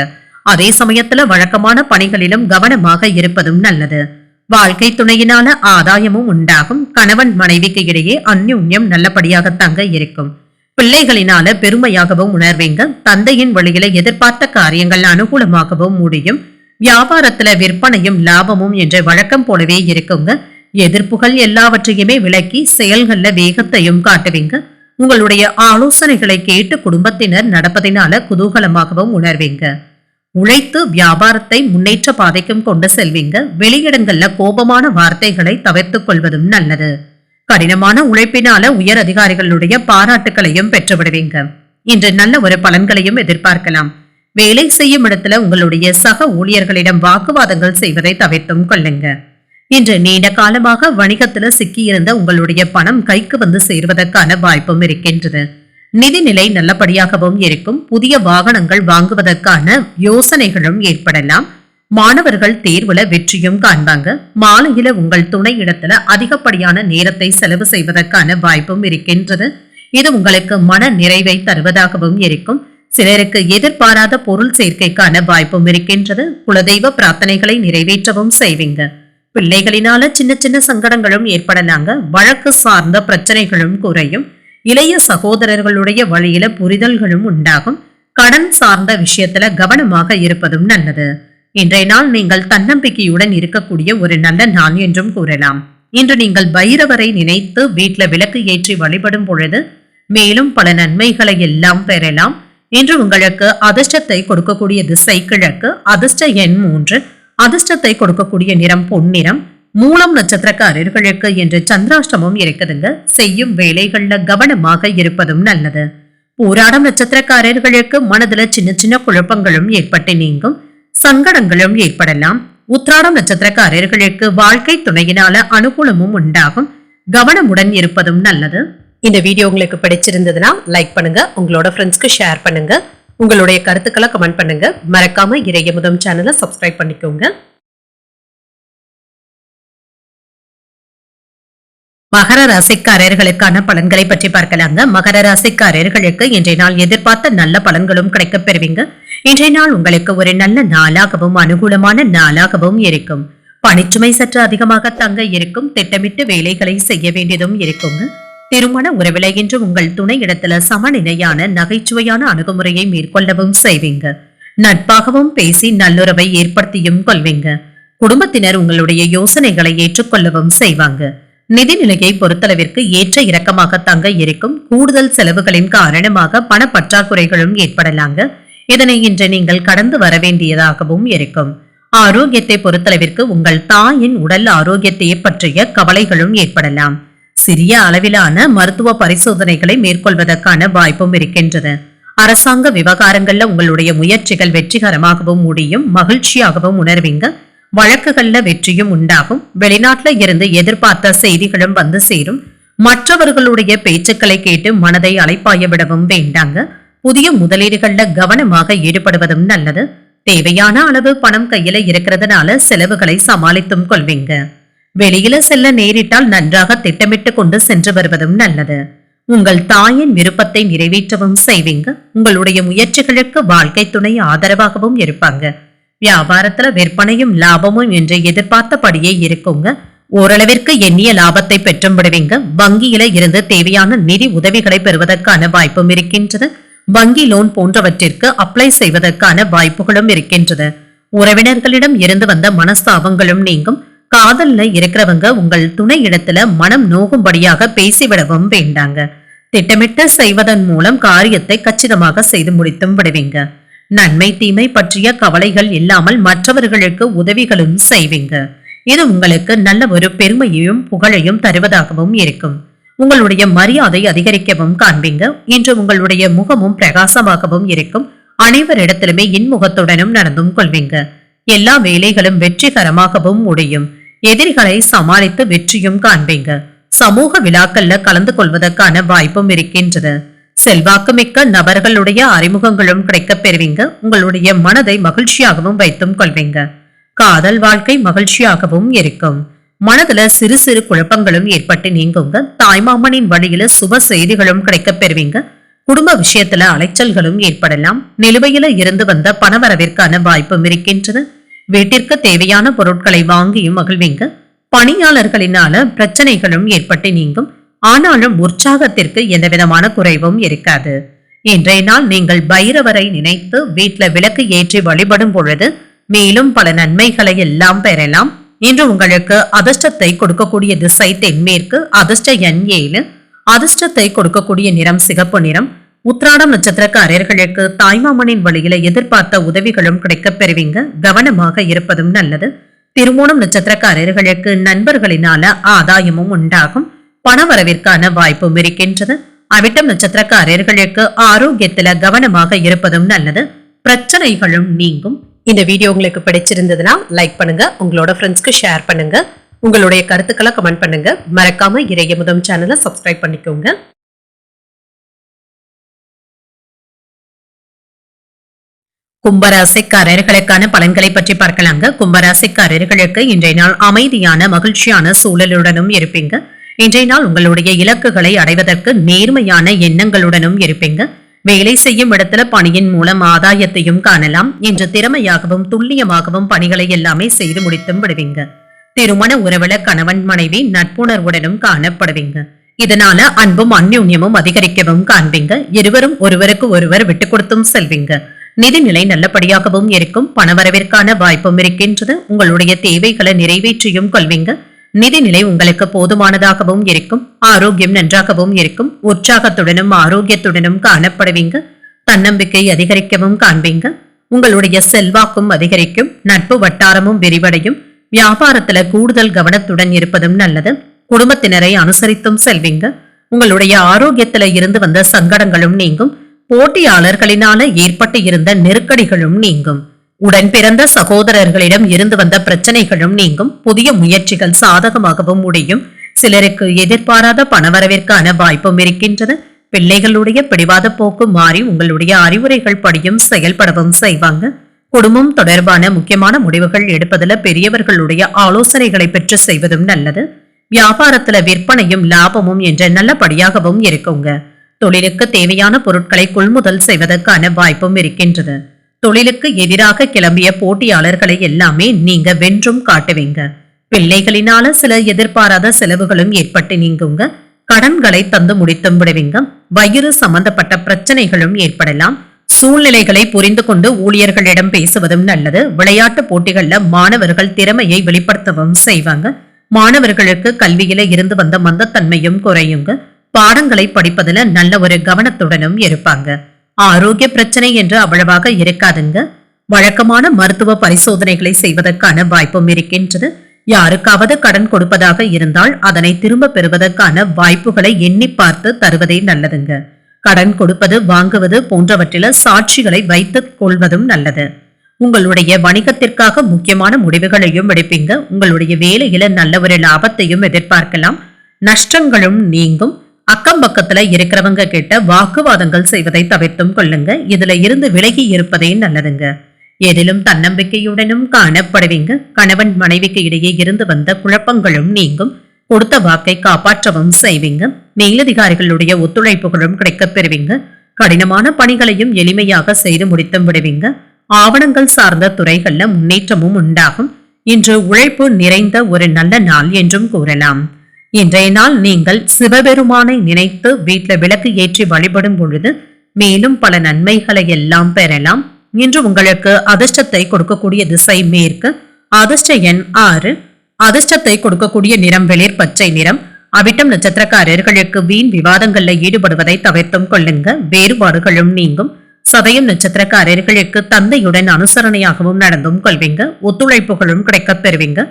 அதே சமயத்துல வழக்கமான பணிகளிலும் கவனமாக இருப்பதும் நல்லது. வாழ்க்கை துணையினால ஆதாயமும் உண்டாகும். கணவன் மனைவிக்கு இடையே அந்யோன்யம் நல்லபடியாக தங்க இருக்கும். பிள்ளைகளினால பெருமையாகவும் உணர்வீங்க. தந்தையின் வழியில எதிர்பார்த்த காரியங்கள் அனுகூலமாகவும் முடியும். வியாபாரத்துல விற்பனையும் லாபமும் என்ற வழக்கம் போலவே இருக்குங்க. எதிர்ப்புகள் எல்லாவற்றையுமே விலக்கி செயல்கள்ல வேகத்தையும் காட்டுவீங்க. உங்களுடைய ஆலோசனைகளை கேட்டு குடும்பத்தினர் நடப்பதினால குதூகலமாகவும் உணர்வீங்க. உழைத்து வியாபாரத்தை முன்னேற்ற பாதைக்கும் கொண்டு செல்வீங்க. வெளியிடங்கள்ல கோபமான வார்த்தைகளை தவிர்த்துக் கொள்வதும் நல்லது. கடினமான உழைப்பினால உயர் அதிகாரிகளுடைய பாராட்டுகளையும் பெற்றுவிடுவீங்க. இன்று நல்ல ஒரு பலன்களையும் எதிர்பார்க்கலாம். வேலை செய்யும் இடத்துல உங்களுடைய சக ஊழியர்களிடம் வாக்குவாதங்கள் செய்வதை தவிர்த்தும் கொள்ளுங்க. இன்று நீண்ட காலமாக வணிகத்துல சிக்கியிருந்த உங்களுடைய பணம் கைக்கு வந்து சேருவதற்கான வாய்ப்பும் இருக்கின்றது. நிதிநிலை நல்லபடியாகவும் இருக்கும். புதிய வாகனங்கள் வாங்குவதற்கான யோசனைகளும் ஏற்படலாம். மாணவர்கள் தேர்வுல வெற்றியும் காண்பாங்க. மாலையில உங்கள் துணை இடத்துல அதிகப்படியான நேரத்தை செலவு செய்வதற்கான வாய்ப்பும் இருக்கின்றது. இது உங்களுக்கு மன நிறைவை தருவதாகவும் இருக்கும். சிலருக்கு எதிர்பாராத பொருள் சேர்க்கைக்கான வாய்ப்பும் இருக்கின்றது. குலதெய்வ பிரார்த்தனைகளை நிறைவேற்றவும் செய்வீங்க. பிள்ளைகளினால சின்ன சின்ன சங்கடங்களும் ஏற்படலாங்க. வழக்கு சார்ந்த பிரச்சனைகளும் குறையும். இளைய சகோதரர்களுடைய வழியில புரிதல்களும் உண்டாகும். கடன் சார்ந்த விஷயத்துல கவனமாக இருப்பதும் நல்லது. இன்றைய நாள் நீங்கள் தன்னம்பிக்கையுடன் இருக்கக்கூடிய ஒரு நல்ல நாள் என்றும் கூறலாம். இன்று நீங்கள் பைரவரை நினைத்து வீட்டுல விளக்கு ஏற்றி வழிபடும் பொழுது மேலும் பல நன்மைகளை எல்லாம் பெறலாம். இன்று உங்களுக்கு அதிர்ஷ்டத்தை கொடுக்கக்கூடிய திசை கிழக்கு. அதிர்ஷ்ட எண் 3. அதிர்ஷ்டத்தை கொடுக்கக்கூடிய நிறம் பொன்னிறம். மூலம் நட்சத்திரக்காரர்களுக்கு என்று சந்திராஷ்டமம் இருக்குதுங்க. செய்யும் வேலைகள்ல கவனமாக இருப்பதும் நல்லது. பூராடம் நட்சத்திரக்காரர்களுக்கு மனதுல சின்ன சின்ன குழப்பங்களும் ஏற்பட்டு நீங்கும். சங்கடங்களும் ஏற்படலாம். உத்திராடம் நட்சத்திரக்காரர்களுக்கு வாழ்க்கை துணையினால அனுகூலமும் உண்டாகும். கவனமுடன் இருப்பதும் நல்லது. இந்த வீடியோ உங்களுக்கு பிடிச்சிருந்ததுன்னா லைக் பண்ணுங்க. உங்களோட ஃப்ரெண்ட்ஸ்க்கு ஷேர் பண்ணுங்க. உங்களுடைய கருத்துக்களை கமெண்ட் பண்ணுங்க. மறக்காம இறையமுதம் சேனலை சப்ஸ்கிரைப் பண்ணிக்கோங்க. மகர ராசிக்காரர்களுக்கான பலன்களை பற்றி பார்க்கலாங்க. மகர ராசிக்காரர்களுக்கு இன்றைய நாள் எதிர்பார்த்த நல்ல பலன்களும் கிடைக்கப் பெறுவீங்க. இன்றைய நாள் உங்களுக்கு ஒரு நல்ல நாளாகவும் அனுகூலமான நாளாகவும் இருக்கும். பணிச்சுமை சற்று அதிகமாக தங்க இருக்கும். திட்டமிட்டு வேலைகளை செய்ய வேண்டியதும் இருக்குங்க. திருமண உறவில இன்று உங்கள் துணை இடத்துல சமநிலையான நகைச்சுவையான அணுகுமுறையை மேற்கொள்ளவும் செய்வீங்க. நட்பாகவும் பேசி நல்லுறவை ஏற்படுத்தியும் கொள்வீங்க. குடும்பத்தினர் உங்களுடைய யோசனைகளை ஏற்றுக்கொள்ளவும் செய்வாங்க. நிதிநிலையை பொறுத்தளவிற்கு ஏற்ற இறக்கமாக தங்க இருக்கும். கூடுதல் செலவுகளின் காரணமாக பணப்பற்றாக்குறைகளும் ஏற்படலாங்க. இதனை இன்று நீங்கள் கடந்து வர வேண்டியதாகவும் இருக்கும். ஆரோக்கியத்தை பொறுத்தளவிற்கு உங்கள் தாயின் உடல் ஆரோக்கியத்தை பற்றிய கவலைகளும் ஏற்படலாம். சிறிய அளவிலான மருத்துவ பரிசோதனைகளை மேற்கொள்வதற்கான வாய்ப்பும் இருக்கின்றது. அரசாங்க விவகாரங்கள்ல உங்களுடைய முயற்சிகள் வெற்றிகரமாகவும் முடியும். மகிழ்ச்சியாகவும் உணர்வீங்க. வழக்குகள்ல வெற்றியும் உண்டாகும். வெளிநாட்டுல இருந்து எதிர்பார்த்த செய்திகளும் வந்து சேரும். மற்றவர்களுடைய பேச்சுக்களை கேட்டு மனதை அலைப்பாய விடவும் வேண்டாங்க. புதிய முதலீடுகள்ல கவனமாக ஈடுபடுவதும் நல்லது. தேவையான அளவு பணம் கையில இருக்கிறதுனால செலவுகளை சமாளித்தும் கொள்வீங்க. வெளியில செல்ல நேரிட்டால் நன்றாக திட்டமிட்டு கொண்டு சென்று வருவதும் நல்லது. உங்கள் தாயின் விருப்பத்தை நிறைவேற்றவும் செய்வீங்க. உங்களுடைய முயற்சிகளுக்கு வாழ்க்கை துணை ஆதரவாகவும் இருப்பாங்க. வியாபாரத்துல விற்பனையும் லாபமும் என்று எதிர்பார்த்தபடியே இருக்குங்க. ஓரளவிற்கு எண்ணிய லாபத்தை பெற்றும் விடுவீங்க. வங்கியில இருந்து தேவையான நிதி உதவிகளை பெறுவதற்கான வாய்ப்பும் இருக்கின்றது. வங்கி லோன் போன்றவற்றிற்கு அப்ளை செய்வதற்கான வாய்ப்புகளும் இருக்கின்றது. உறவினர்களிடம் இருந்து வந்த மனஸ்தாபங்களும் நீங்கும். காதல்ல இருக்கிறவங்க உங்கள் துணை இடத்துல மனம் நோகும்படியாக பேசிவிடவும் வேண்டாங்க. திட்டமிட்டு செய்வதன் மூலம் காரியத்தை கச்சிதமாக செய்து முடித்தும் விடுவீங்க. நன்மை தீமை பற்றிய கவலைகள் இல்லாமல் மற்றவர்களுக்கு உதவிகளும் செய்வீங்க. இது உங்களுக்கு நல்ல ஒரு பெருமையையும் புகழையும் தருவதாகவும் இருக்கும். உங்களுடைய மரியாதை அதிகரிக்கவும் காண்பீங்க. இன்று உங்களுடைய முகமும் பிரகாசமாகவும் இருக்கும். அனைவரிடத்திலுமே இன்முகத்துடனும் நடந்தும் கொள்வீங்க. எல்லா வேலைகளும் வெற்றிகரமாகவும் முடியும். எதிரிகளை சமாளித்து வெற்றியும் காண்பீங்க. சமூக விழாக்கள்ல கலந்து கொள்வதற்கான வாய்ப்பும் இருக்கின்றது. செல்வாக்கு மிக்க நபர்களுடைய அறிமுகங்களும் கிடைக்கப் பெறுவீங்க. உங்களுடைய மனதை மகிழ்ச்சியாகவும் வைத்தும் கொள்வீங்க. காதல் வாழ்க்கை மகிழ்ச்சியாகவும் இருக்கும். மனதுல சிறு சிறு குழப்பங்களும் ஏற்பட்டு நீங்குங்க. தாய்மாமனின் வழியில சுப செய்திகளும் கிடைக்கப் பெறுவீங்க. குடும்ப விஷயத்துல அலைச்சல்களும் ஏற்படலாம். நிலுவையில இருந்து வந்த பணவரவிற்கான வாய்ப்பும் இருக்கின்றது. வீட்டிற்கு தேவையான பொருட்களை வாங்கியும் மகிழ்வீங்க. பணியாளர்களினால பிரச்சனைகளும் ஏற்பட்டு நீங்கும். ஆனாலும் உற்சாகத்திற்கு எந்தவிதமான குறைவும் இருக்காது. இன்றைய நாள் நீங்கள் பைரவரை நினைத்து வீட்டுல விளக்கு ஏற்றி வழிபடும் பொழுது மேலும் பல நன்மைகளை எல்லாம் பெறலாம். இன்று உங்களுக்கு அதிர்ஷ்டத்தை கொடுக்கக்கூடிய திசை தென்மேற்கு. அதிர்ஷ்ட எண் 7. அதிர்ஷ்டத்தை கொடுக்கக்கூடிய நிறம் சிகப்பு நிறம். உத்திராடம் நட்சத்திரக்காரர்களுக்கு தாய்மாமனின் வழியில எதிர்பார்த்த உதவிகளும் கிடைக்கப் பெறுவீங்க. கவனமாக இருப்பதும் நல்லது. திருமோணம் நட்சத்திரக்காரர்களுக்கு நண்பர்களினால ஆதாயமும் உண்டாகும். பணவரவிற்கான வாய்ப்பும் இருக்கின்றது. அவிட்டம் நட்சத்திரக்காரர்களுக்கு ஆரோக்கியத்துல கவனமாக இருப்பதும் நல்லது. பிரச்சனைகளும் நீங்கும். இந்த வீடியோ உங்களுக்கு பிடிச்சிருந்ததுன்னா லைக் பண்ணுங்க, உங்களோட ஃப்ரெண்ட்ஸ்க்கு ஷேர் பண்ணுங்க, உங்களுடைய கருத்துக்களை கமெண்ட் பண்ணுங்க. மறக்காம இறையமுதம் சேனலை சப்ஸ்கிரைப் பண்ணிக்கோங்க. கும்பராசிக்காரர்களுக்கான பலன்களை பற்றி பார்க்கலாங்க. கும்பராசிக்காரர்களுக்கு இன்றைய நாள் அமைதியான மகிழ்ச்சியான சூழலுடனும் இருப்பீங்க. இன்றைய நாள் உங்களுடைய இலக்குகளை அடைவதற்கு நேர்மையான எண்ணங்களுடனும் இருப்பீங்க. வேலை செய்யும் இடத்துல பணியின் மூலம் ஆதாயத்தையும் காணலாம். இன்று திறமையாகவும் துல்லியமாகவும் பணிகளை எல்லாமே செய்து முடித்தும் விடுவீங்க. திருமண உறவுல கணவன் மனைவி நட்புணர்வுடனும் காணப்படுவீங்க. இதனால அன்பும் அந்யோன்யமும் அதிகரிக்கவும் காண்பீங்க. இருவரும் ஒருவருக்கு ஒருவர் விட்டுக் கொடுத்தும் செல்வீங்க. நிதிநிலை நல்லபடியாகவும் இருக்கும். பணவரவிற்கான வாய்ப்பும் இருக்கின்றது. உங்களுடைய தேவைகளை நிறைவேற்றியும் கொள்வீங்க. நிதிநிலை உங்களுக்கு போதுமானதாகவும் இருக்கும். ஆரோக்கியம் நன்றாகவும் இருக்கும். உற்சாகத்துடனும் ஆரோக்கியத்துடனும் காணப்படுவீங்க. தன்னம்பிக்கை அதிகரிக்கவும் காண்பீங்க. உங்களுடைய செல்வாக்கும் அதிகரிக்கும். நட்பு வட்டாரமும் விரிவடையும். வியாபாரத்துல கூடுதல் கவனத்துடன் இருப்பதும் நல்லது. குடும்பத்தினரை அனுசரித்தும் செல்வீங்க. உங்களுடைய ஆரோக்கியத்துல இருந்து வந்த சங்கடங்களும் நீங்கும். போட்டியாளர்களினால ஏற்பட்டு இருந்த நெருக்கடிகளும் நீங்கும். உடன் பிறந்த சகோதரர்களிடம் இருந்து வந்த பிரச்சனைகளும் நீங்கும். புதிய முயற்சிகள் சாதகமாகவும் முடியும். சிலருக்கு எதிர்பாராத பணவரவிற்கான வாய்ப்பும் இருக்கின்றது. பிள்ளைகளுடைய பிடிவாத போக்கு மாறி உங்களுடைய அறிவுரைகள் படியும் செயல்படவும் செய்வாங்க. குடும்பம் தொடர்பான முக்கியமான முடிவுகள் எடுப்பதில் பெரியவர்களுடைய ஆலோசனைகளை பெற்று செய்வதும் நல்லது. வியாபாரத்துல விற்பனையும் லாபமும் என்ற நல்லபடியாகவும் இருக்குங்க. தொழிலுக்கு தேவையான பொருட்களை கொள்முதல் செய்வதற்கான வாய்ப்பும் இருக்கின்றது. தொழிலுக்கு எதிராக கிளம்பிய போட்டியாளர்களை எல்லாமே நீங்க வென்றும் காட்டுவீங்க. பிள்ளைகளினால சில எதிர்பாராத செலவுகளும் ஏற்பட்டு நீங்குங்க. கடன்களை தந்து முடித்தும் விடுவீங்க. வயிறு சம்பந்தப்பட்ட பிரச்சனைகளும் ஏற்படலாம். சூழ்நிலைகளை புரிந்து கொண்டு ஊழியர்களிடம் பேசுவதும் நல்லது. விளையாட்டு போட்டிகள்ல மாணவர்கள் திறமையை வெளிப்படுத்தவும் செய்வாங்க. மாணவர்களுக்கு கல்வியில இருந்து வந்த மந்தத்தன்மையும் குறையுங்க. பாடங்களை படிப்பதுல நல்ல ஒரு கவனத்துடனும் இருப்பாங்க. ஆரோக்கிய பிரச்சனை என்று அவ்வளவாக இருக்காதுங்க. வழக்கமான மருத்துவ பரிசோதனைகளை செய்வதற்கான வாய்ப்பும் இருக்கின்றது. யாருக்காவது கடன் கொடுப்பதாக இருந்தால் அதனை திரும்ப பெறுவதற்கான வாய்ப்புகளை எண்ணி பார்த்து தருவதே நல்லதுங்க. கடன் கொடுப்பது வாங்குவது போன்றவற்றில சாட்சிகளை வைத்துக் கொள்வதும் நல்லது. உங்களுடைய வணிகத்திற்காக முக்கியமான முடிவுகளையும் எடுப்பீங்க. உங்களுடைய வேலையில நல்ல ஒரு லாபத்தையும் எதிர்பார்க்கலாம். நஷ்டங்களும் நீங்கும். அக்கம் பக்கத்துல இருக்கிறவங்க கிட்ட வாக்குவாதங்கள் செய்வதை தவிர்த்தும் கொள்ளுங்க. இதுல இருந்து விலகி இருப்பதே நல்லதுங்க. எதிலும் தன்னம்பிக்கையுடனும் காணப்படுவீங்க. கணவன் மனைவிக்கு இடையே இருந்து வந்த குழப்பங்களும் நீங்கும். கொடுத்த வாக்கை காப்பாற்றவும் செய்வீங்க. மேலதிகாரிகளுடைய ஒத்துழைப்புகளும் கிடைக்கப் பெறுவீங்க. கடினமான பணிகளையும் எளிமையாக செய்து முடித்தும் விடுவீங்க. ஆவணங்கள் சார்ந்த துறைகள்ல முன்னேற்றமும் உண்டாகும். இன்று உழைப்பு நிறைந்த ஒரு நல்ல நாள் என்றும் கூறலாம். இன்றைய நாள் நீங்கள் சிவபெருமானை நினைத்து வீட்டுல விளக்கு ஏற்றி வழிபடும் பொழுது மேலும் பல நன்மைகளை எல்லாம் பெறலாம். இன்று உங்களுக்கு அதிர்ஷ்டத்தை கொடுக்கக்கூடிய திசை மேற்கு. அதிர்ஷ்ட எண் 6. அதிர்ஷ்டத்தை கொடுக்கக்கூடிய நிறம் வெளிர் பச்சை நிறம். அவிட்டம் நட்சத்திரக்காரர்களுக்கு வீண் விவாதங்கள்ல ஈடுபடுவதை தவிர்த்தும் கொள்ளுங்க. வேறுபாடுகளும் நீங்கும். சதயம் நட்சத்திரக்காரர்களுக்கு தந்தையுடன் அனுசரணையாகவும் நடந்தும் கொள்வீங்க. ஒத்துழைப்புகளும் கிடைக்கப் பெறுவீங்க.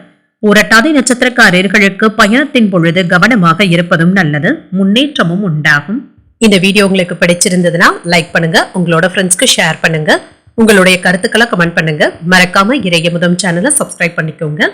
பூரட்டாதி நட்சத்திரக்காரர்களுக்கு பயணத்தின் பொழுது கவனமாக இருப்பதும் நல்லது. முன்னேற்றமும் உண்டாகும். இந்த வீடியோ உங்களுக்கு பிடிச்சிருந்ததுன்னா லைக் பண்ணுங்க, உங்களோட ஃப்ரெண்ட்ஸ்க்கு ஷேர் பண்ணுங்க, உங்களுடைய கருத்துக்களை கமெண்ட் பண்ணுங்க. மறக்காம இறையமுதம் சேனலை சப்ஸ்கிரைப் பண்ணிக்கோங்க.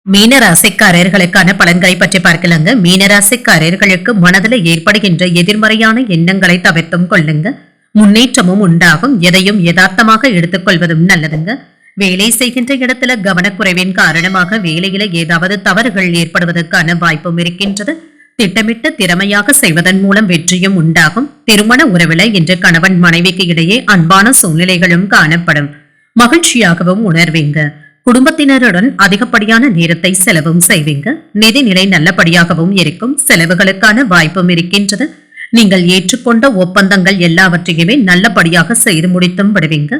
மீனராசிக்காரர்களுக்கான பலன்களை பற்றி பார்க்கலாங்க. மீனராசிக்காரர்களுக்கு மனதில் ஏற்படுகின்ற எதிர்மறையான எண்ணங்களை தவிர்த்தும் கொள்ளுங்க. முன்னேற்றமும் உண்டாகும். எதையும் யதார்த்தமாக எடுத்துக்கொள்வதும் நல்லதுங்க. வேலை செய்கின்ற இடத்துல கவனக்குறைவின் காரணமாக வேலையில ஏதாவது தவறுகள் ஏற்படுவதற்கான வாய்ப்பும் இருக்கின்றது. திட்டமிட்டு திறமையாக செய்வதன் மூலம் வெற்றியும் உண்டாகும். திருமண உறவில இன்று கணவன் மனைவிக்கு இடையே அன்பான சூழ்நிலைகளும் காணப்படும். மகிழ்ச்சியாகவும் உணர்வீங்க. குடும்பத்தினருடன் அதிகப்படியான நேரத்தை செலவும் செய்வீங்க. நிதிநிலை நல்லபடியாகவும் இருக்கும். செலவுகளுக்கான வாய்ப்பும் இருக்கின்றது. நீங்கள் ஏற்றுக்கொண்ட ஒப்பந்தங்கள் எல்லாவற்றையுமே நல்லபடியாக செய்து முடித்தும் விடுவீங்க.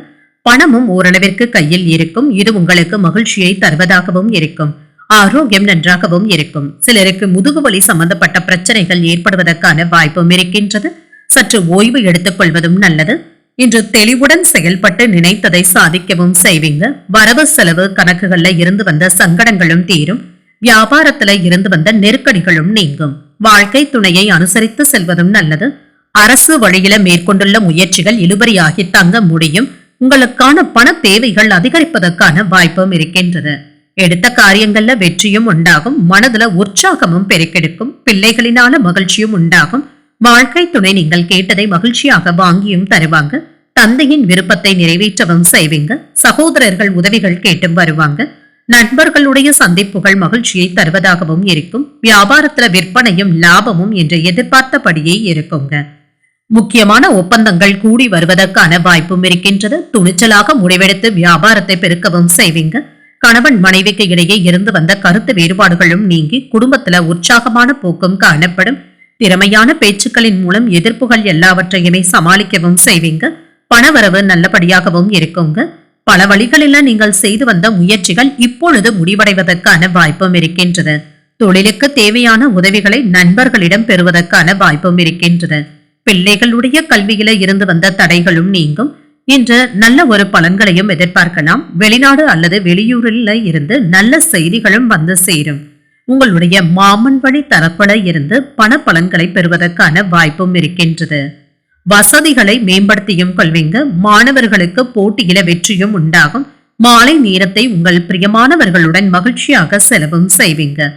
பணமும் ஓரளவிற்கு கையில் இருக்கும். இது உங்களுக்கு மகிழ்ச்சியை தருவதாகவும் இருக்கும். ஆரோக்கியம் நன்றாகவும் இருக்கும். சிலருக்கு முதுகு வலி சம்பந்தப்பட்ட பிரச்சனைகள் ஏற்படுவதற்கான வாய்ப்பும் இருக்கின்றது. சற்று ஓய்வு எடுத்துக் கொள்வதும் நல்லது. இன்று தெளிவுடன் செயல்பட்டு நினைத்ததை சாதிக்கவும் செய்வீங்க. வரவு செலவு கணக்குகள்ல இருந்து வந்த சங்கடங்களும் தீரும். வியாபாரத்துல இருந்து வந்த நெருக்கடிகளும் நீங்கும். வாழ்க்கை துணையை அனுசரித்து செல்வதும் நல்லது. அரசு வழியில மேற்கொண்டுள்ள முயற்சிகள் இழுபறியாகி தங்க முடியும். உங்களுக்கான பண தேவைகள் அதிகரிப்பதற்கான வாய்ப்பும் இருக்கின்றது. எடுத்த காரியங்கள்ல வெற்றியும் உண்டாகும். மனதுல உற்சாகமும் பெருக்கெடுக்கும். பிள்ளைகளினால மகிழ்ச்சியும் உண்டாகும். வாழ்க்கை துணை நீங்கள் கேட்டதை மகிழ்ச்சியாக வாங்கியும் தருவாங்க. தந்தையின் விருப்பத்தை நிறைவேற்றவும் செய்வீங்க. சகோதரர்கள் உதவிகள் கேட்டும் வருவாங்க. நண்பர்களுடைய சந்திப்புகள் மகிழ்ச்சியை தருவதாகவும் இருக்கும். வியாபாரத்துல விற்பனையும் லாபமும் என்று எதிர்பார்த்தபடியே இருக்குங்க. முக்கியமான ஒப்பந்தங்கள் கூடி வருவதற்கான வாய்ப்பும் இருக்கின்றது. துணிச்சலாக முடிவெடுத்து வியாபாரத்தை பெருக்கவும் செய்வீங்க. கணவன் மனைவிக்கு இடையே இருந்து வந்த கருத்து வேறுபாடுகளும் நீங்கி குடும்பத்துல உற்சாகமான போக்கும் காணப்படும். திறமையான பேச்சுக்களின் மூலம் எதிர்ப்புகள் எல்லாவற்றையுமே சமாளிக்கவும் செய்வீங்க. பணவரவு நல்லபடியாகவும் இருக்குங்க. பல வழிகளில் நீங்கள் செய்து வந்த முயற்சிகள் இப்பொழுது முடிவடைவதற்கான வாய்ப்பும் இருக்கின்றது. தொழிலுக்கு தேவையான உதவிகளை நண்பர்களிடம் பெறுவதற்கான வாய்ப்பும் இருக்கின்றது. பிள்ளைகளுடைய கல்வியில இருந்து வந்த தடைகளும் நீங்கும். இன்று நல்ல ஒரு பலன்களையும் எதிர்பார்க்கலாம். வெளிநாடு அல்லது வெளியூரில் இருந்து நல்ல செய்திகளும் வந்து சேரும். உங்களுடைய மாமன் வழி தரப்புல இருந்து பண பலன்களை பெறுவதற்கான வாய்ப்பும் இருக்கின்றது. வசதிகளை மேம்படுத்தியும் கொள்வீங்க. மாணவர்களுக்கு போட்டியில வெற்றியும் உண்டாகும். மாலை நேரத்தை உங்கள் பிரியமானவர்களுடன் மகிழ்ச்சியாக செலவும் செய்வீங்க.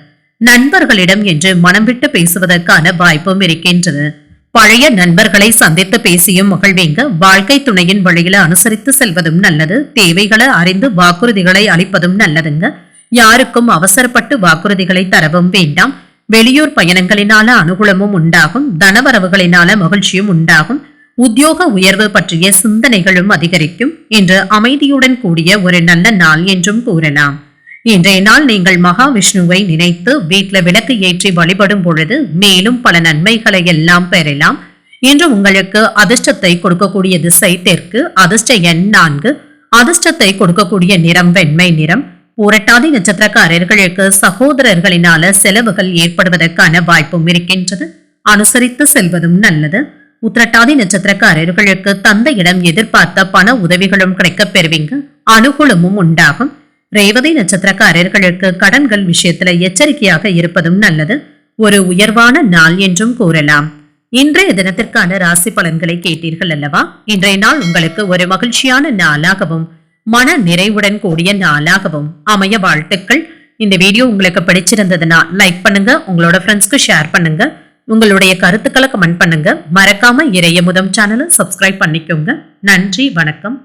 நண்பர்களிடம் என்று மனம் விட்டு பேசுவதற்கான வாய்ப்பும் இருக்கின்றது. பழைய நண்பர்களை சந்தித்து பேசியும் மகிழ்வீங்க. வாழ்க்கை துணையின் வழியில அனுசரித்து செல்வதும் நல்லது. தேவைகளை அறிந்து வாக்குறுதிகளை அளிப்பதும் நல்லதுங்க. யாருக்கும் அவசரப்பட்டு வாக்குறுதிகளை தரவும் வேண்டாம். வெளியூர் பயணங்களினால அனுகூலமும் உண்டாகும். தனவரவுகளினால மகிழ்ச்சியும் உண்டாகும். உத்தியோக உயர்வு பற்றிய சிந்தனைகளும் அதிகரிக்கும். இன்று அமைதியுடன் கூடிய ஒரு நல்ல நாள் என்றும் கூறலாம். இன்றைய நாள் நீங்கள் மகாவிஷ்ணுவை நினைத்து வீட்டில் விளக்கு ஏற்றி வழிபடும் பொழுது மேலும் பல நன்மைகளை எல்லாம் பெறலாம். இன்று உங்களுக்கு அதிர்ஷ்டத்தை கொடுக்கக்கூடிய திசை தெற்கு. அதிர்ஷ்ட எண் 4. அதிர்ஷ்டத்தை கொடுக்கக்கூடிய நிறம் வெண்மை நிறம். பூரட்டாதி நட்சத்திரக்காரர்களுக்கு சகோதரர்களினால செலவுகள் ஏற்படுவதற்கான வாய்ப்பும் இருக்கின்றது. அனுசரித்து செல்வதும் நல்லது. உத்திரட்டாதி நட்சத்திரக்காரர்களுக்கு தந்தையிடம் எதிர்பார்த்த பண உதவிகளும் கிடைக்கப் பெறுவீங்க. அனுகூலமும் உண்டாகும். ரேவதி நட்சத்திரக்காரர்களுக்கு கடன்கள் விஷயத்துல எச்சரிக்கையாக இருப்பதும் நல்லது. ஒரு உயர்வான நாள் என்றும் கூறலாம். இன்றைய தினத்திற்கான ராசி பலன்களை கேட்டீர்கள் அல்லவா? இன்றைய நாள் உங்களுக்கு ஒரு மகிழ்ச்சியான நாளாகவும் மன நிறைவுடன் கூடிய நாளாகவும் அமைய வாழ்த்துக்கள். இந்த வீடியோ உங்களுக்கு பிடிச்சிருந்ததுன்னா லைக் பண்ணுங்க, உங்களோட ஃப்ரெண்ட்ஸ்க்கு ஷேர் பண்ணுங்க, உங்களுடைய கருத்துக்களை கமெண்ட் பண்ணுங்க. மறக்காம இறையமுதம் சேனலை சப்ஸ்கிரைப் பண்ணிக்கோங்க. நன்றி, வணக்கம்.